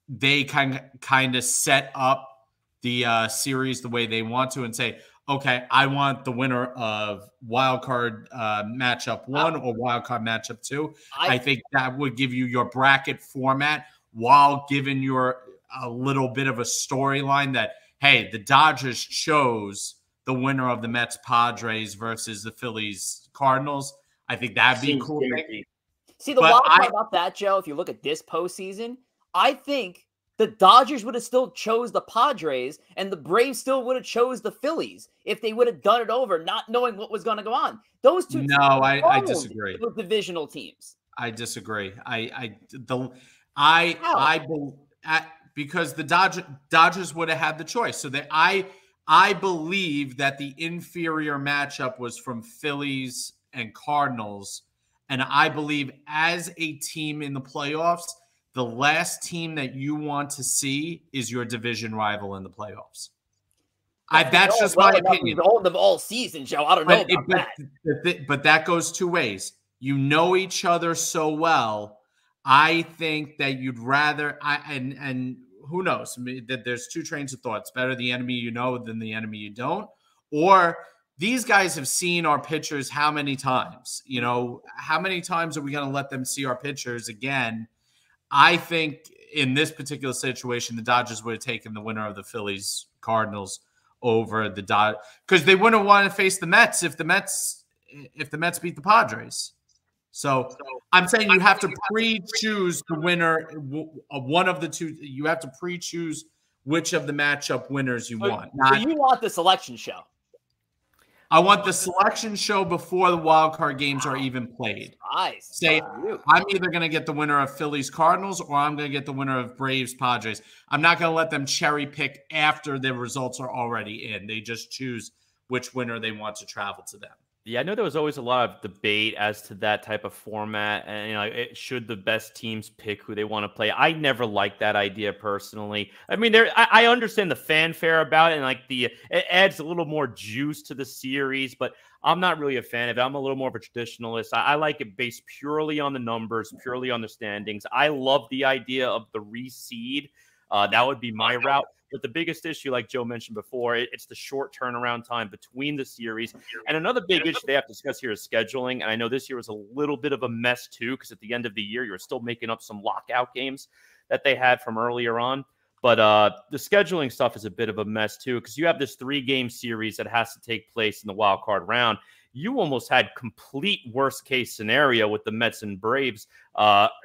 they can kind of set up the series the way they want to and say, okay, I want the winner of wild card matchup 1 or wild card matchup 2. I think that would give you your bracket format while giving a little bit of a storyline that, hey, the Dodgers chose the winner of the Mets Padres versus the Phillies Cardinals. I think that'd be cool. See, the wild part about that, Joe, if you look at this postseason, I think the Dodgers would have still chose the Padres, and the Braves still would have chose the Phillies if they would have done it over, not knowing what was going to go on. Those two No, I disagree. Those divisional teams. I disagree. Because the Dodgers would have had the choice. So that I believe that the inferior matchup was from Phillies and Cardinals. And I believe as a team in the playoffs, the last team that you want to see is your division rival in the playoffs. That's just my opinion. All season, Joe. I don't know about that. But that goes two ways. You know each other so well. I think that you'd rather and who knows, that there's two trains of thought. It's better the enemy you know than the enemy you don't. Or these guys have seen our pitchers how many times? You know, how many times are we going to let them see our pitchers again? I think in this particular situation, the Dodgers would have taken the winner of the Phillies Cardinals over the Dodgers because they wouldn't want to face the Mets if the Mets beat the Padres. So I'm saying you have to pre-choose the winner of one of the two. You have to pre-choose which of the matchup winners you want. So you want the selection show. I want the selection show before the wild card games are even played. Nice. Say I'm either going to get the winner of Phillies Cardinals or I'm going to get the winner of Braves Padres. I'm not going to let them cherry pick after the results are already in. They just choose which winner they want to travel to them. Yeah, I know there was always a lot of debate as to that type of format, and should the best teams pick who they want to play. I never liked that idea personally. I mean, I understand the fanfare about it, and it adds a little more juice to the series, but I'm not really a fan of it. I'm a little more of a traditionalist. I like it based purely on the numbers, purely on the standings. I love the idea of the reseed. That would be my route. But the biggest issue, like Joe mentioned before, it's the short turnaround time between the series. And another big issue they have to discuss here is scheduling. And I know this year was a little bit of a mess, too, because at the end of the year, you're still making up some lockout games that they had from earlier on. But the scheduling stuff is a bit of a mess, too, because you have this 3-game series that has to take place in the wild card round. You almost had complete worst-case scenario with the Mets and Braves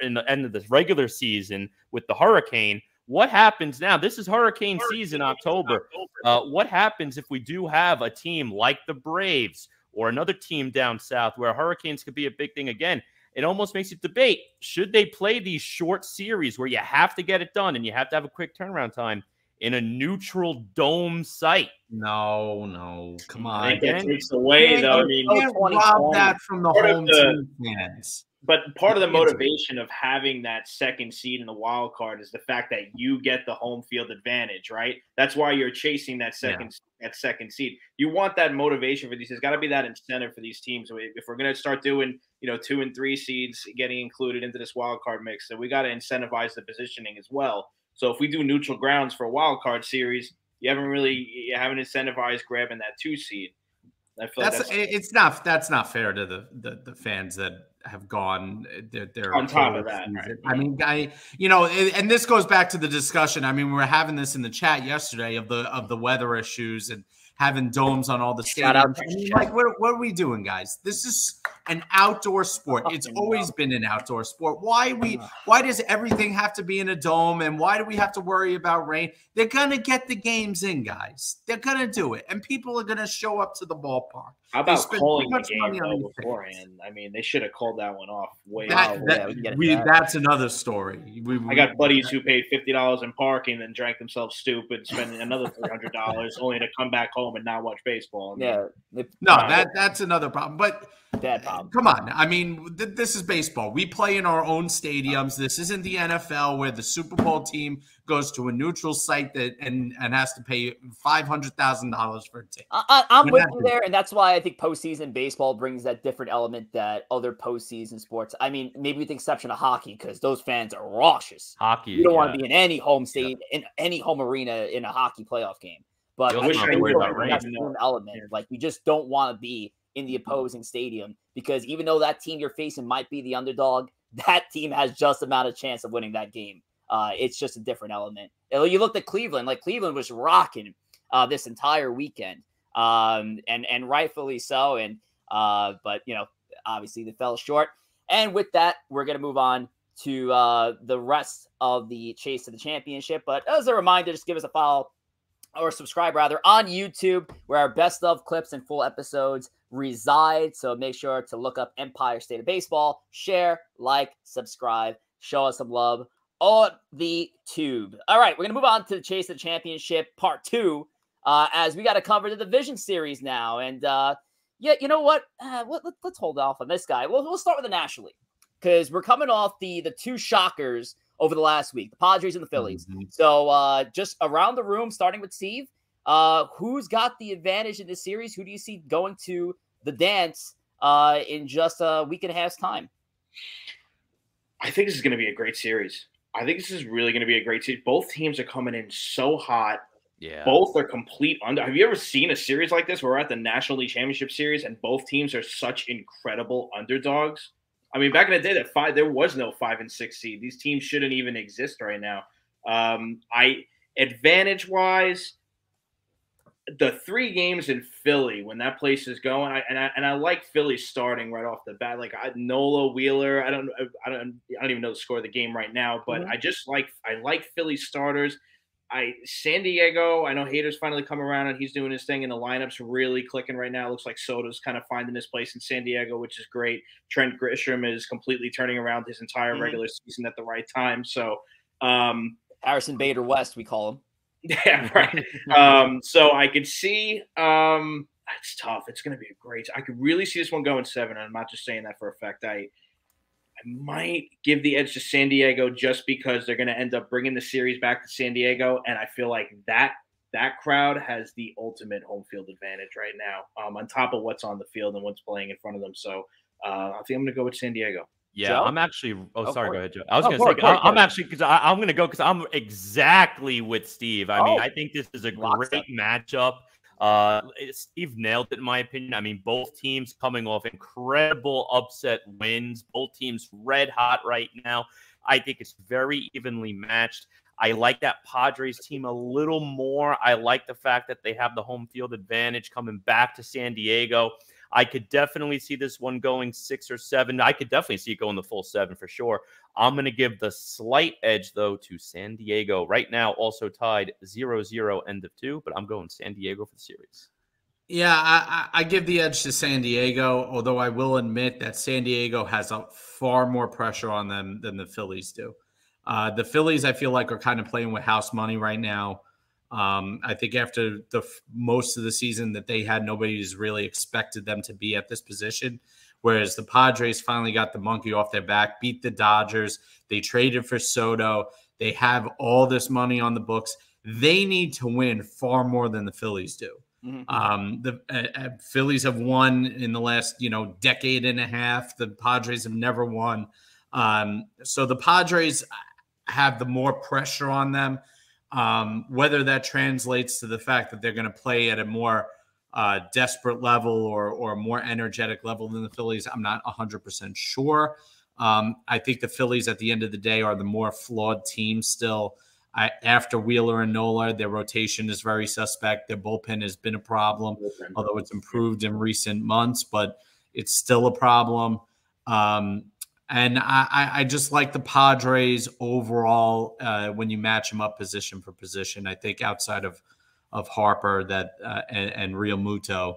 in the end of the regular season with the hurricane. What happens now? This is hurricane season, October. What happens if we do have a team like the Braves or another team down south where hurricanes could be a big thing again? It almost makes you debate, should they play these short series where you have to get it done and you have to have a quick turnaround time in a neutral dome site? No, come on. I think that takes away, though. I mean, you can't rob that from the home team fans. But part of the motivation of having that second seed in the wild card is the fact that you get the home field advantage, right? That's why you're chasing that second seed. You want that motivation for these. There's got to be that incentive for these teams. If we're going to start doing, 2 and 3 seeds getting included into this wild card mix, then we got to incentivize the positioning as well. So if we do neutral grounds for a wild card series, you haven't incentivized grabbing that 2 seed. I feel that's not fair to the fans that have gone they're on top of that. Right? I mean, and this goes back to the discussion. I mean, we were having this in the chat yesterday of the weather issues and having domes on all the stadiums. I mean, what are we doing, guys? This is an outdoor sport. It's always been an outdoor sport. Why does everything have to be in a dome, and why do we have to worry about rain? They're gonna get the games in, guys. They're gonna do it, and people are gonna show up to the ballpark. How about calling the game beforehand? I mean, they should have called that one off that's another story. I got buddies who paid $50 in parking and then drank themselves stupid, spending another $300 only to come back home and not watch baseball. That's another problem. But bad problem. Come on. I mean, this is baseball. We play in our own stadiums. This isn't the NFL where the Super Bowl team goes to a neutral site and has to pay $500,000 for a ticket. I'm with you there, and that's why I think postseason baseball brings that different element that other postseason sports. I mean, maybe with the exception of hockey, because those fans are raucous. Hockey, you don't want to be in any home stadium, in any home arena in a hockey playoff game. But I think that's an element. Like, you just don't want to be in the opposing stadium, because even though that team you're facing might be the underdog, that team has just amount of chance of winning that game. It's just a different element. You looked at Cleveland, like Cleveland was rocking this entire weekend, and rightfully so. And but obviously they fell short. And with that, we're gonna move on to the rest of the chase to the championship. But as a reminder, just give us a follow or subscribe rather on YouTube, where our best of clips and full episodes reside. So make sure to look up Empire State of Baseball, share, like, subscribe, show us some love on the tube. All right, we're going to move on to the Chase to the Championship Part 2, as we got to cover the division series now. And yeah, you know what? Let's hold off on this guy. We'll start with the National League, because we're coming off the two shockers over the last week, the Padres and the Phillies. So just around the room, starting with Steve, who's got the advantage in this series? Who do you see going to the dance in just a week and a half's time? I think this is going to be a great series. I think this is really going to be a great series. Both teams are coming in so hot. Yeah. Both are complete under. Have you ever seen a series like this where we're at the National League Championship Series and both teams are such incredible underdogs? I mean, back in the day, there was no 5 and 6 seed. These teams shouldn't even exist right now. Advantage-wise, the 3 games in Philly when that place is going, I like Philly starting right off the bat. Like Nola, Wheeler. I don't even know the score of the game right now, but I like Philly starters. San Diego, I know Hader's finally come around and he's doing his thing, and the lineup's really clicking right now. It looks like Soto's kind of finding his place in San Diego, which is great. Trent Grisham is completely turning around his entire regular season at the right time. So Harrison Bader West, we call him. Yeah, right. So I could see it's tough. It's going to be a great. I could really see this one going 7, and I'm not just saying that for a fact. I might give the edge to San Diego just because they're going to end up bringing the series back to San Diego, and I feel like that crowd has the ultimate home field advantage right now, on top of what's on the field and what's playing in front of them. So I think I'm going to go with San Diego. Yeah, Joe? I'm actually. Oh, sorry. Go go ahead, Joe. I was going to say I'm actually because I'm going to go because I'm exactly with Steve. I mean, I think this is a great matchup. Steve nailed it in my opinion. I mean, both teams coming off incredible upset wins. Both teams red hot right now. I think it's very evenly matched. I like that Padres team a little more. I like the fact that they have the home field advantage coming back to San Diego. I could definitely see this one going 6 or 7. I could definitely see it going the full 7 for sure. I'm going to give the slight edge, though, to San Diego. Right now, also tied 0-0, end of 2, but I'm going San Diego for the series. Yeah, I give the edge to San Diego, although I will admit that San Diego has far more pressure on them than the Phillies do. The Phillies, I feel like, are kind of playing with house money right now. I think after most of the season that they had, nobody's really expected them to be at this position. Whereas the Padres finally got the monkey off their back, beat the Dodgers. They traded for Soto. They have all this money on the books. They need to win far more than the Phillies do. The Phillies have won in the last, decade and a half. The Padres have never won. So the Padres have the more pressure on them. Whether that translates to the fact that they're going to play at a more desperate level or a more energetic level than the Phillies, I'm not 100% sure. I think the Phillies at the end of the day are the more flawed team still. After Wheeler and Nola, their rotation is very suspect. Their bullpen has been a problem, although it's improved in recent months, but it's still a problem. And I just like the Padres overall when you match them up position for position. I think outside of Harper and Real Muto,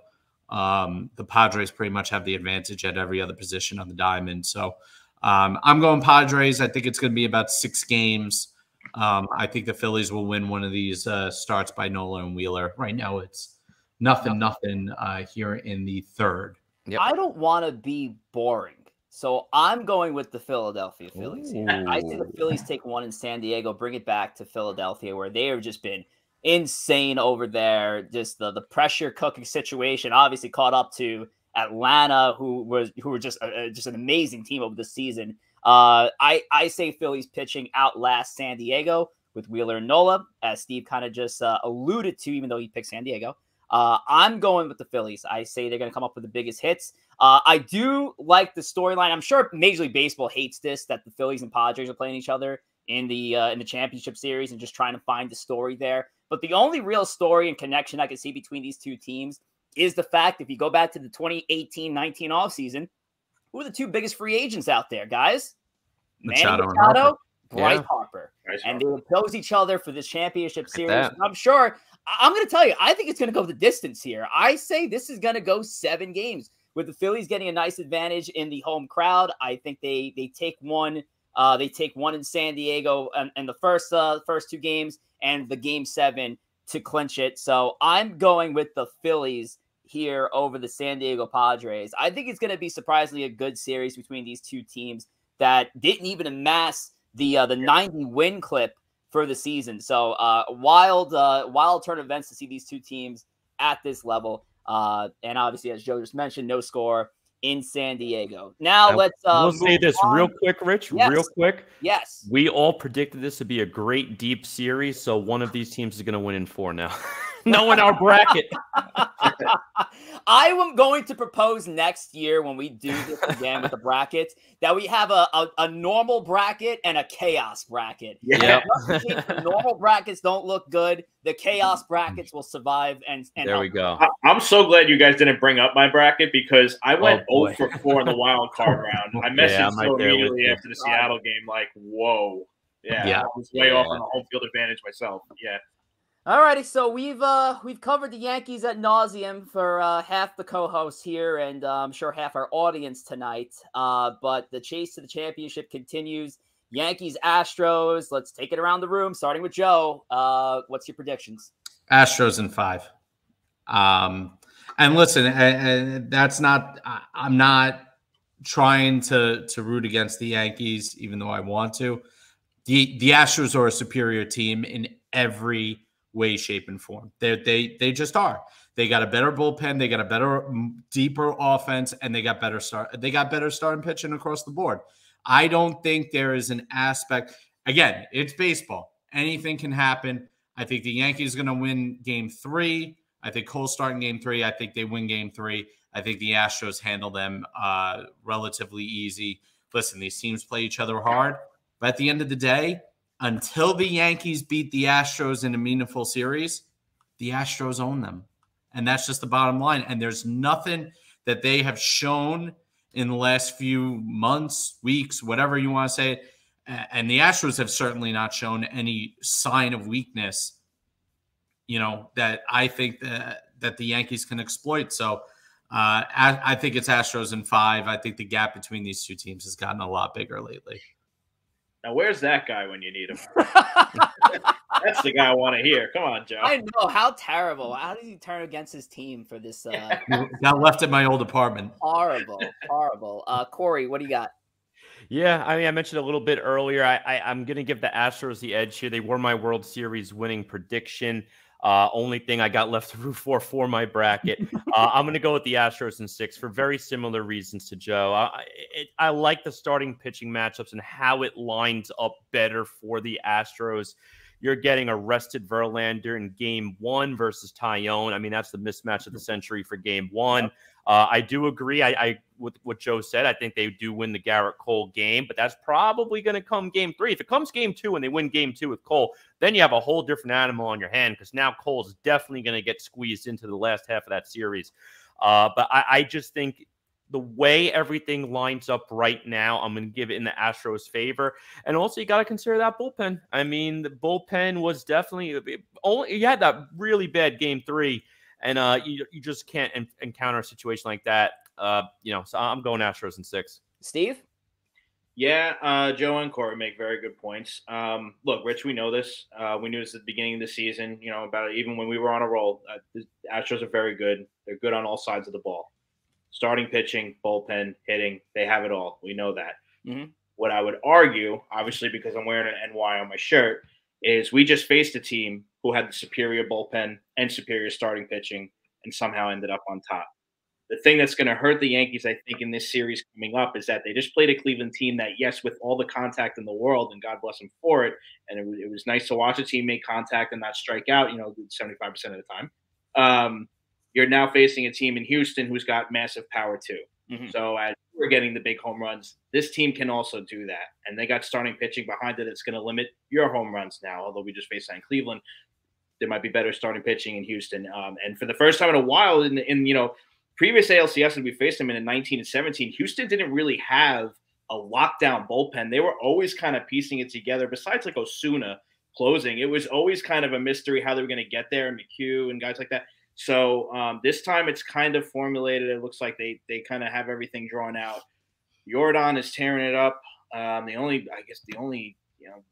the Padres pretty much have the advantage at every other position on the diamond. So I'm going Padres. I think it's going to be about 6 games. I think the Phillies will win one of these starts by Nola and Wheeler. Right now it's nothing here in the 3rd. Yep. I don't want to be boring, so I'm going with the Philadelphia Phillies here. I see the Phillies take one in San Diego, bring it back to Philadelphia, where they have just been insane over there. Just the pressure cooking situation obviously caught up to Atlanta, who were just an amazing team over the season. I say Phillies pitching outlast San Diego with Wheeler and Nola, as Steve kind of just alluded to, even though he picked San Diego. I'm going with the Phillies. I say they're going to come up with the biggest hits. I do like the storyline. I'm sure Major League Baseball hates this, that the Phillies and Padres are playing each other in the championship series and just trying to find the story there. But the only real story and connection I can see between these two teams is the fact, if you go back to the 2018-19 offseason, who are the 2 biggest free agents out there, guys? Machado, Bryce Yeah. Harper. Bryce And Harper. they oppose each other for this championship series. that. I'm sure. I'm going to tell you, I think it's going to go the distance here. I say this is going to go 7 games with the Phillies getting a nice advantage in the home crowd. I think they take one. They take one in San Diego and the first 2 games and the game 7 to clinch it. So I'm going with the Phillies here over the San Diego Padres. I think it's going to be surprisingly a good series between these two teams that didn't even amass the 90 win clip for the season. So wild turn of events to see these two teams at this level. And obviously, as Joe just mentioned, no score in San Diego. Now let's we'll say this on. real quick, Rich. Yes. Real quick. Yes. We all predicted this to be a great deep series, so one of these teams is going to win in 4 now. Knowing our bracket. I am going to propose next year when we do this again with the brackets that we have a normal bracket and a chaos bracket. Yeah. The normal brackets don't look good. The chaos brackets will survive. And There we go. I'm so glad you guys didn't bring up my bracket because I went Oh, 0 for 4 in the wild card round. I messaged I'm right so there with immediately you. after the Seattle game, like, whoa. Yeah, Yeah. I was way off on the home field advantage myself. Yeah. Alrighty, so we've covered the Yankees ad nauseum for half the co-hosts here, and I'm sure half our audience tonight. But the chase to the championship continues. Yankees, Astros. Let's take it around the room, starting with Joe. What's your predictions? Astros in 5. And listen, that's not. I'm not trying to root against the Yankees, even though I want to. The Astros are a superior team in every way, shape, and form. They just are. They got a better bullpen. They got a better, deeper offense, and they got better starting pitching across the board. I don't think there is an aspect. Again, it's baseball. Anything can happen. I think the Yankees are going to win Game 3. I think Cole's starting Game 3. I think they win Game 3. I think the Astros handle them relatively easy. Listen, these teams play each other hard, but at the end of the day, until the Yankees beat the Astros in a meaningful series, the Astros own them. And that's just the bottom line. And there's nothing that they have shown in the last few months, weeks, whatever you want to say. And the Astros have certainly not shown any sign of weakness, that I think that the Yankees can exploit. So I think it's Astros in 5. I think the gap between these two teams has gotten a lot bigger lately. Now, where's that guy when you need him? That's the guy I want to hear. Come on, Joe. I know. How terrible. How did he turn against his team for this? Got left at my old apartment. Horrible. Corey, what do you got? Yeah, I mean, I mentioned a little bit earlier. I'm going to give the Astros the edge here. They were my World Series winning prediction. Only thing I got left to root for my bracket. I'm going to go with the Astros in 6 for very similar reasons to Joe. I like the starting pitching matchups and how it lines up better for the Astros. You're getting a rested Verlander in Game 1 versus Tyone. I mean, that's the mismatch of the century for Game 1. I do agree. I with what Joe said. I think they do win the Garrett Cole game, but that's probably going to come Game 3. If it comes Game 2 and they win Game 2 with Cole, then you have a whole different animal on your hand because now Cole's definitely going to get squeezed into the last half of that series. But I just think the way everything lines up right now, I'm going to give it in the Astros' favor. And also, you got to consider that bullpen. I mean, the bullpen was definitely only you had that really bad Game 3. And you just can't encounter a situation like that, So I'm going Astros in 6. Steve? Yeah, Joe and Corey make very good points. Look, Rich, we know this. We knew this at the beginning of the season. About it, even when we were on a roll. The Astros are very good. They're good on all sides of the ball. Starting pitching, bullpen, hitting, they have it all. We know that. Mm-hmm. What I would argue, obviously because I'm wearing an NY on my shirt, is we just faced a team who had the superior bullpen and superior starting pitching and somehow ended up on top. The thing that's going to hurt the Yankees, I think, in this series coming up is that they just played a Cleveland team that, yes, with all the contact in the world, and God bless them for it, and it was nice to watch a team make contact and not strike out, 75% of the time. You're now facing a team in Houston who's got massive power too. Mm-hmm. So as we're getting the big home runs, this team can also do that. And they got starting pitching behind it. It's going to limit your home runs now, although we just faced that in Cleveland. There might be better starting pitching in Houston. And for the first time in a while in previous ALCS that we faced them in 19 and 17, Houston didn't really have a lockdown bullpen. They were always kind of piecing it together. Besides like Osuna closing, it was always kind of a mystery how they were going to get there, and McHugh and guys like that. So this time it's kind of formulated. It looks like they kind of have everything drawn out. Jordan is tearing it up. The only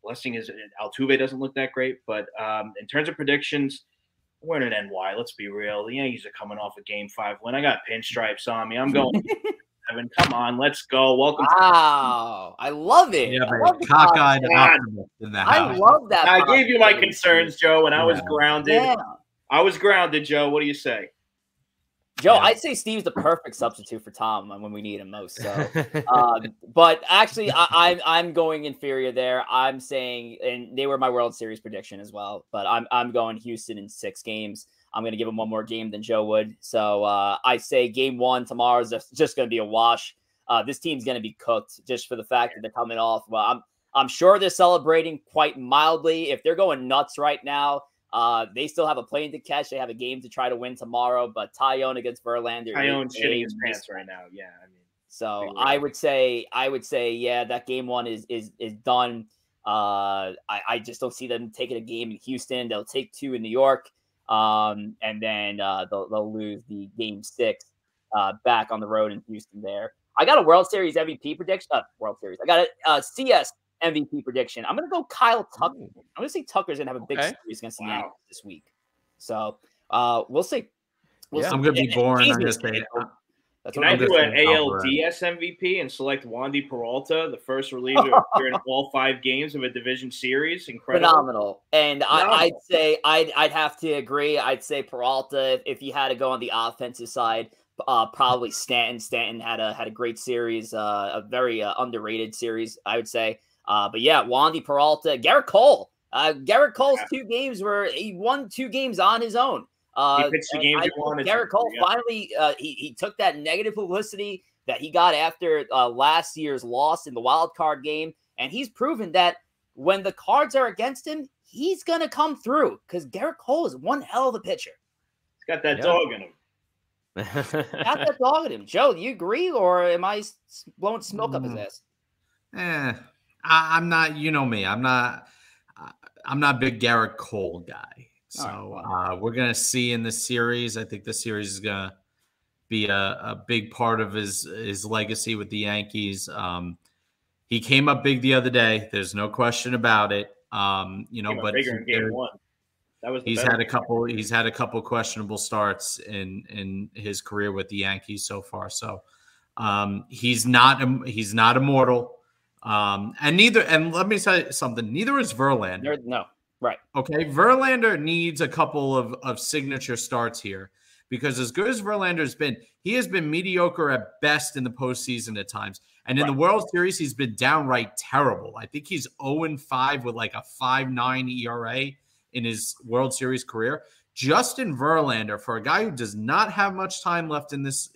blessing is Altuve doesn't look that great. But in terms of predictions, we're in an NY. Let's be real. The Yankees are coming off a Game 5 win. I got pinstripes on me. I'm going. Evan, come on, let's go. Welcome. Wow, I love it. Yeah, I love cockeyed optimist in the house. I love that. I gave you my concerns, Joe, and I was grounded. Yeah. I was grounded, Joe. What do you say? Joe, I'd say Steve's the perfect substitute for Tom when we need him most. So, but actually, I'm going inferior there. I'm saying, and they were my World Series prediction as well. But I'm going Houston in 6 games. I'm going to give him one more game than Joe would. So I say Game 1 tomorrow is just going to be a wash. This team's going to be cooked just for the fact that they're coming off. Well, I'm sure they're celebrating quite mildly. If they're going nuts right now, they still have a plane to catch. They have a game to try to win tomorrow. But Tyone against Verlander, Tyone's shitting his pants right now. Yeah, I mean. So I would say, yeah, that Game 1 is done. I just don't see them taking a game in Houston. They'll take 2 in New York. And then they'll lose the Game 6 back on the road in Houston there. I got a World Series MVP prediction. World Series. I got a CS MVP prediction. I'm going to go Kyle Tucker. I'm going to say Tucker's going to have a big series against the Yankees this week. So we'll see. I'm going to be boring. I'm going to say Can I do an ALDS MVP and select Wandy Peralta, the first reliever to appear in all 5 games of a division series? Incredible. Phenomenal. And I'd say I'd have to agree. I'd say Peralta, if you had to go on the offensive side, probably Stanton. Stanton had a great series, a very underrated series, I would say. But yeah, Wandy Peralta, Garrett Cole. Garrett Cole's 2 games where he won 2 games on his own. He pitched the games he wanted. Garrett Cole finally he took that negative publicity that he got after last year's loss in the wild card game, and he's proven that when the cards are against him, he's gonna come through because Garrett Cole is one hell of a pitcher. He's got that dog in him. Got that dog in him. Joe, do you agree, or am I blowing smoke up his ass? I'm not. You know me. I'm not a big Garrett Cole guy. So we're going to see in this series. I think this series is going to be a big part of his legacy with the Yankees. He came up big the other day. There's no question about it. But bigger in Game 1. That was he's had a couple questionable starts in his career with the Yankees so far. So he's not immortal. And let me tell you something. Neither is Verlander. No. Right. Okay. Verlander needs a couple of signature starts here because as good as Verlander's been, he has been mediocre at best in the postseason at times. And in the World Series, he's been downright terrible. I think he's 0-5 with like a 5.9 ERA in his World Series career. Justin Verlander, for a guy who does not have much time left in this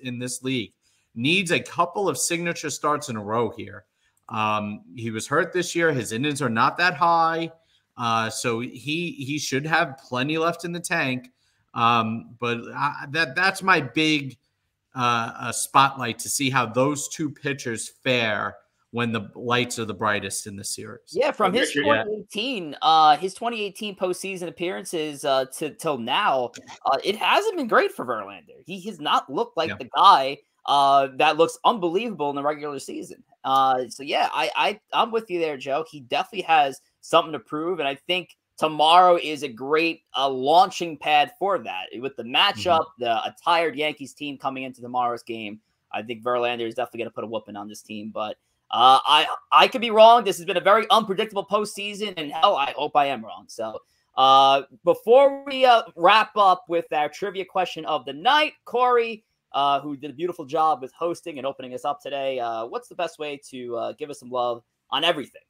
league, needs a couple of signature starts in a row here. He was hurt this year. His innings are not that high. So he should have plenty left in the tank. But that's my big spotlight to see how those 2 pitchers fare when the lights are the brightest in the series. Yeah, from his 2018 postseason appearances till now, it hasn't been great for Verlander. He has not looked like the guy that looks unbelievable in the regular season. So yeah, I'm with you there, Joe. He definitely has something to prove, and I think tomorrow is a great launching pad for that. With the matchup, a tired Yankees team coming into tomorrow's game, I think Verlander is definitely going to put a whooping on this team. But I could be wrong. This has been a very unpredictable postseason, and hell, I hope I am wrong. So before we wrap up with our trivia question of the night, Corey, who did a beautiful job with hosting and opening us up today, what's the best way to give us some love on everything?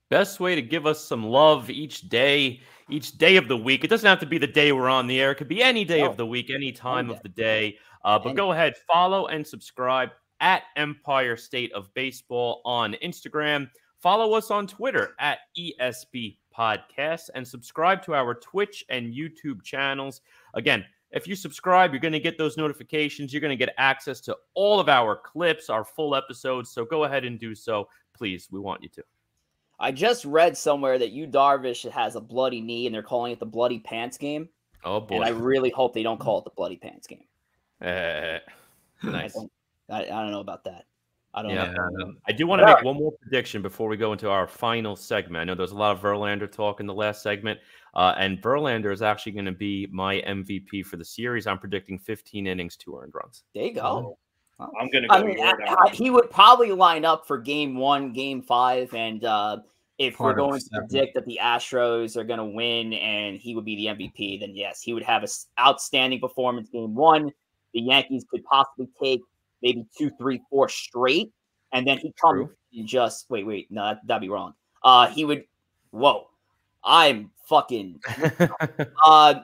Best way to give us some love each day of the week. It doesn't have to be the day we're on the air. It could be any day of the week, any time of the day. But go ahead, follow and subscribe at Empire State of Baseball on Instagram. Follow us on Twitter at ESB Podcast and subscribe to our Twitch and YouTube channels. Again, If you subscribe, you're going to get those notifications. You're going to get access to all of our clips, our full episodes. So go ahead and do so. Please, we want you to. I just read somewhere that Darvish has a bloody knee, and they're calling it the bloody pants game. Oh, boy. And I really hope they don't call it the bloody pants game. Nice. I don't know about that. I don't know. I do want to make one more prediction before we go into our final segment. I know there's a lot of Verlander talk in the last segment, and Verlander is actually going to be my MVP for the series. I'm predicting 15 innings, 2 earned runs. There you go. Oh. I'm going to go. He would probably line up for Game 1, Game 5, and if we're going to predict that the Astros are going to win and he would be the MVP, then yes, he would have an outstanding performance Game 1. The Yankees could possibly take maybe 2, 3, 4 straight, and then he comes and just wait. No, that'd be wrong. He would. Whoa, I'm fucking.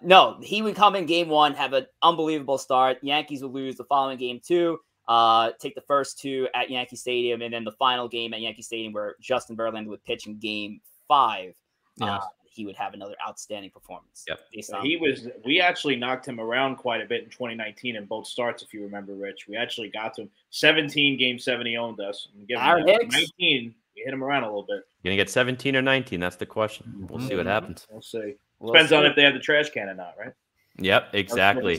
No, he would come in Game 1, have an unbelievable start. Yankees would lose the following Game 2. Take the first 2 at Yankee Stadium, and then the final game at Yankee Stadium where Justin Verlander would pitch in Game 5. He would have another outstanding performance. Yep. We actually knocked him around quite a bit in 2019 in both starts, if you remember, Rich. We actually got to him. 17 Game 7, he owned us. 19, we hit him around a little bit. Gonna get 17 or 19? That's the question. We'll see what happens. We'll see. Depends on if they have the trash can or not, right? Yep, exactly.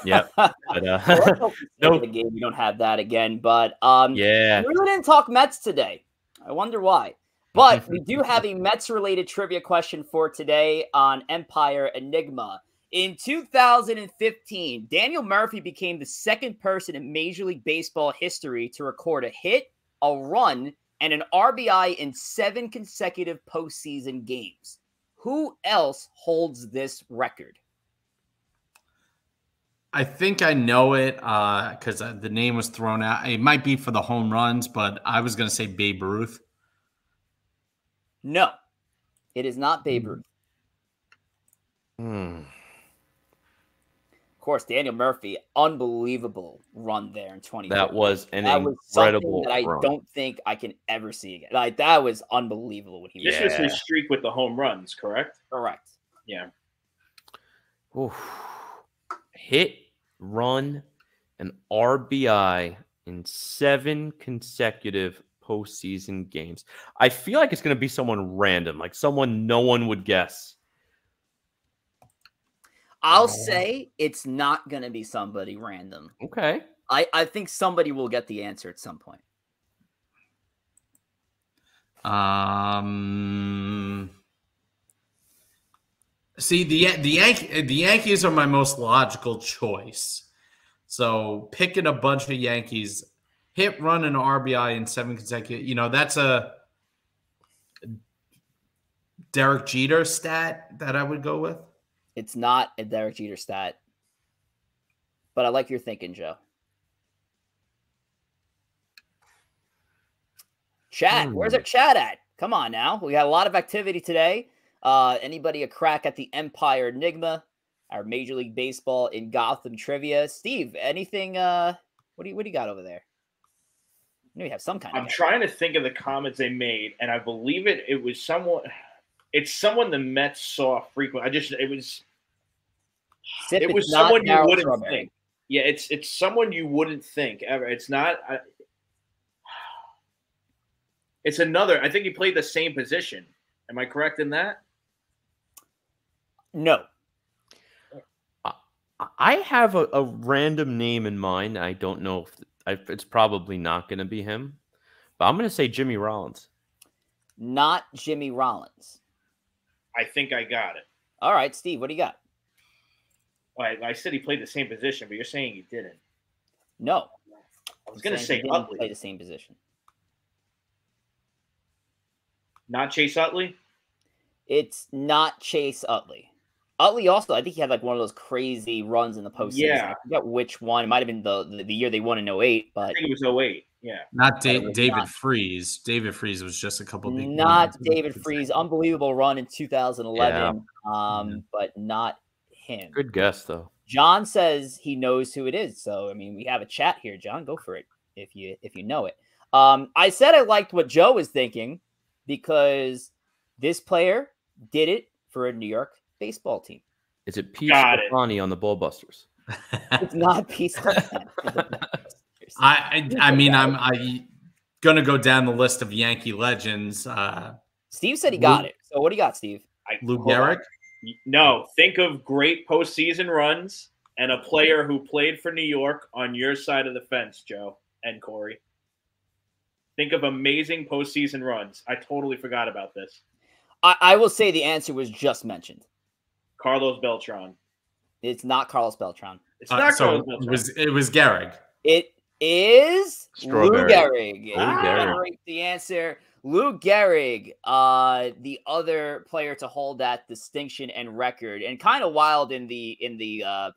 Yep. But, the game, we don't have that again. But we really didn't talk Mets today. I wonder why. But we do have a Mets-related trivia question for today on Empire Enigma. In 2015, Daniel Murphy became the second person in Major League Baseball history to record a hit, a run, and an RBI in 7 consecutive postseason games. Who else holds this record? I think I know it because the name was thrown out. It might be for the home runs, but I was going to say Babe Ruth. No, it is not Babe Ruth. Hmm. Of course, Daniel Murphy, unbelievable run there in 2020. That was an incredible that I run. Don't think I can ever see again. Like, that was unbelievable when he This was his streak with the home runs, correct? Correct. Yeah. Oof. Hit, run, and RBI in 7 consecutive postseason games. I feel like it's going to be someone random, like someone no one would guess. I'll say it's not going to be somebody random. Okay. I think somebody will get the answer at some point. See, the Yankees are my most logical choice. So picking a bunch of Yankees, hit, run, and RBI in 7 consecutive, that's a Derek Jeter stat that I would go with. It's not a Derek Jeter stat, but I like your thinking, Joe. Chat, where's our chat at? Come on now. We got a lot of activity today. Anybody a crack at the Empire Enigma, our Major League Baseball in Gotham trivia? Steve, anything? What do you got over there? I know you have some kind of. I'm trying to think of the comments they made, and I believe it was someone. It's someone the Mets saw frequently. It was someone you wouldn't think. Yeah, it's someone you wouldn't think ever. It's not. It's another. I think he played the same position. Am I correct in that? No. I have a random name in mind. I don't know if it's probably not going to be him, but I'm going to say Jimmy Rollins. Not Jimmy Rollins. I think I got it. All right, Steve, what do you got? I said he played the same position, but you're saying he didn't. No. I was going to say Utley. Play the same position. Not Chase Utley? It's not Chase Utley. Utley also, I think he had like one of those crazy runs in the postseason. Yeah. I forget which one. It might have been the year they won in 08, but I think it was 08. Yeah. Not David Freese. David Freese was just a couple of big Not David Freese. Unbelievable run in 2011. But not him. Good guess though. John says he knows who it is. So I mean, we have a chat here. John, go for it if you know it. I said I liked what Joe was thinking because this player did it for a New York baseball team. Is it Pete Stefani on the Bullbusters? It's not Pete Stefani. I mean, I'm gonna go down the list of Yankee legends. Steve said he got it. So what do you got, Steve? Lou Gehrig? No, think of great postseason runs and a player who played for New York on your side of the fence, Joe and Corey. Think of amazing postseason runs. I totally forgot about this. I will say the answer was just mentioned. Carlos Beltran. It's not Carlos Beltran. It's not Carlos Beltran. Beltran. It was Gehrig. It is Strawberry. Lou Gehrig. Gehrig. The answer. Lou Gehrig, the other player to hold that distinction and record, and kind of wild in the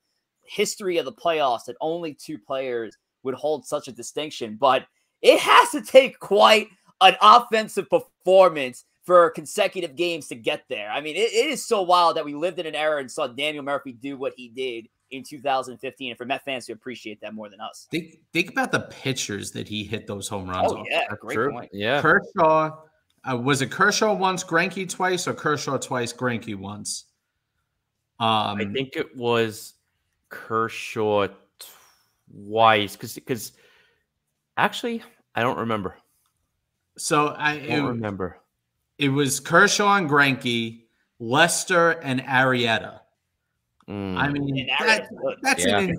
history of the playoffs that only 2 players would hold such a distinction. But it has to take quite an offensive performance for consecutive games to get there. I mean, it is so wild that we lived in an era and saw Daniel Murphy do what he did in 2015. And for Met fans to appreciate that more than us. Think about the pitchers that he hit those home runs off. Yeah, great point. Yeah. Kershaw, was it Kershaw once, Greinke twice, or Kershaw twice, Greinke once? I think it was Kershaw twice because actually I don't remember. So I don't remember. It was Kershaw and Greinke, Lester and Arrieta. I mean, that's an.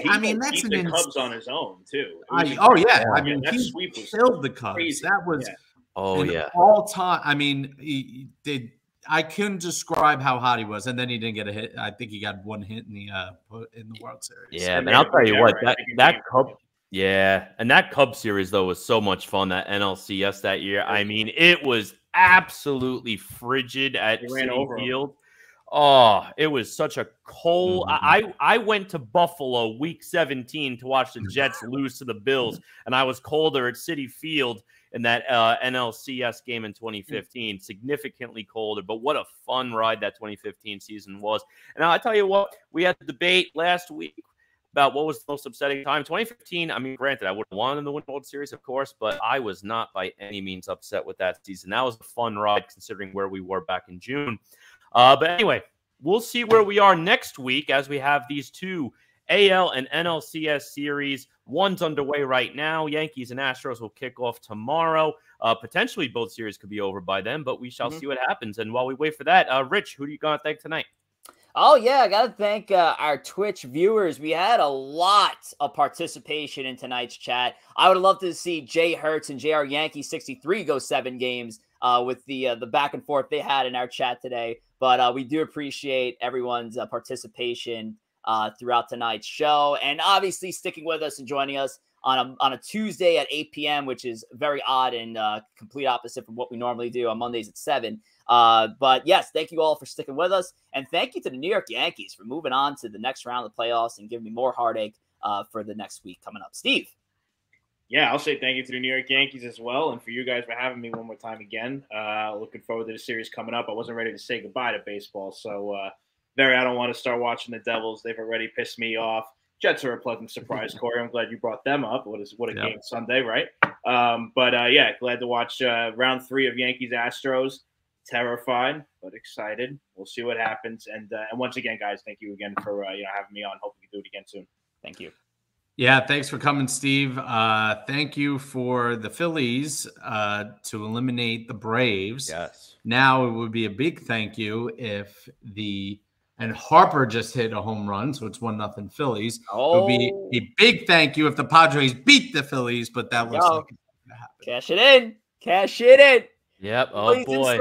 I mean, that's an. The Cubs on his own too. I mean, he killed the Cubs. Crazy. That was all time. I mean, he did. I couldn't describe how hot he was, and then he didn't get a hit. I think he got 1 hit in the World Series. Yeah, and I'll tell you what, that Cub. Yeah, and that Cubs series though was so much fun. That NLCS that year. I mean, it was absolutely frigid at Citi Field. Oh, it was such a cold. I went to Buffalo week 17 to watch the Jets lose to the Bills, and I was colder at Citi Field in that NLCS game in 2015, significantly colder. But what a fun ride that 2015 season was. And I'll tell you what, we had the debate last week about what was the most upsetting time. 2015, I mean, granted, I would have wanted the World Series, of course, but I was not by any means upset with that season. That was a fun ride considering where we were back in June. But anyway, we'll see where we are next week as we have these 2 AL and NLCS series. One's underway right now. Yankees and Astros will kick off tomorrow. Potentially both series could be over by then, but we shall see what happens. And while we wait for that, Rich, who do you got to thank tonight? Oh, yeah, I got to thank our Twitch viewers. We had a lot of participation in tonight's chat. I would love to see Jay Hertz and JR Yankee 63 go 7 games with the back and forth they had in our chat today. But we do appreciate everyone's participation throughout tonight's show. And obviously sticking with us and joining us on a Tuesday at 8 p.m., which is very odd and complete opposite from what we normally do on Mondays at 7. But yes, thank you all for sticking with us. And thank you to the New York Yankees for moving on to the next round of the playoffs and giving me more heartache for the next week coming up. Steve. Yeah, I'll say thank you to the New York Yankees as well. And for you guys for having me one more time again. Looking forward to the series coming up. I wasn't ready to say goodbye to baseball. So, I don't want to start watching the Devils. They've already pissed me off. Jets are a pleasant surprise, Corey. I'm glad you brought them up. What a game Sunday, right? Glad to watch round 3 of Yankees-Astros. Terrified, but excited. We'll see what happens. And once again, guys, thank you again for having me on. Hope we can do it again soon. Thank you. Yeah, thanks for coming, Steve. Thank you for the Phillies to eliminate the Braves. Yes. Now it would be a big thank you if and Harper just hit a home run, so it's 1-0 Phillies. Oh. It would be a big thank you if the Padres beat the Phillies, but that looks like it's going to happen. Cash it in. Yep. Oh, boy.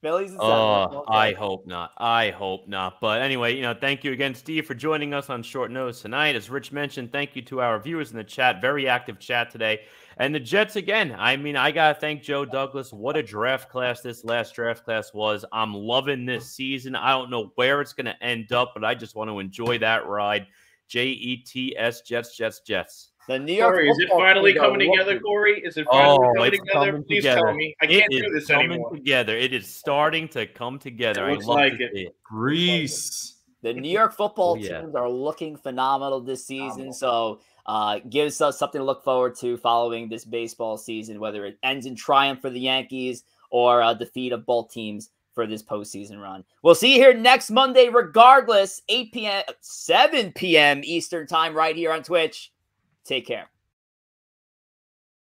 Phillies in 7. Oh, I hope not. But anyway, thank you again, Steve, for joining us on short notice tonight. As Rich mentioned, thank you to our viewers in the chat. Very active chat today. And the Jets again. I mean, I got to thank Joe Douglas. What a draft class this last draft class was. I'm loving this season. I don't know where it's going to end up, but I just want to enjoy that ride. Jets, Jets. The New York Corey, is it finally coming together, Corey? Is it finally coming together? Please tell me. I can't do this anymore. Together. It is starting to come together. It looks like it. Grease. The New York football teams are looking phenomenal this season. So gives us something to look forward to following this baseball season, whether it ends in triumph for the Yankees or a defeat of both teams for this postseason run. We'll see you here next Monday, regardless, 7 p.m. Eastern time right here on Twitch. Take care.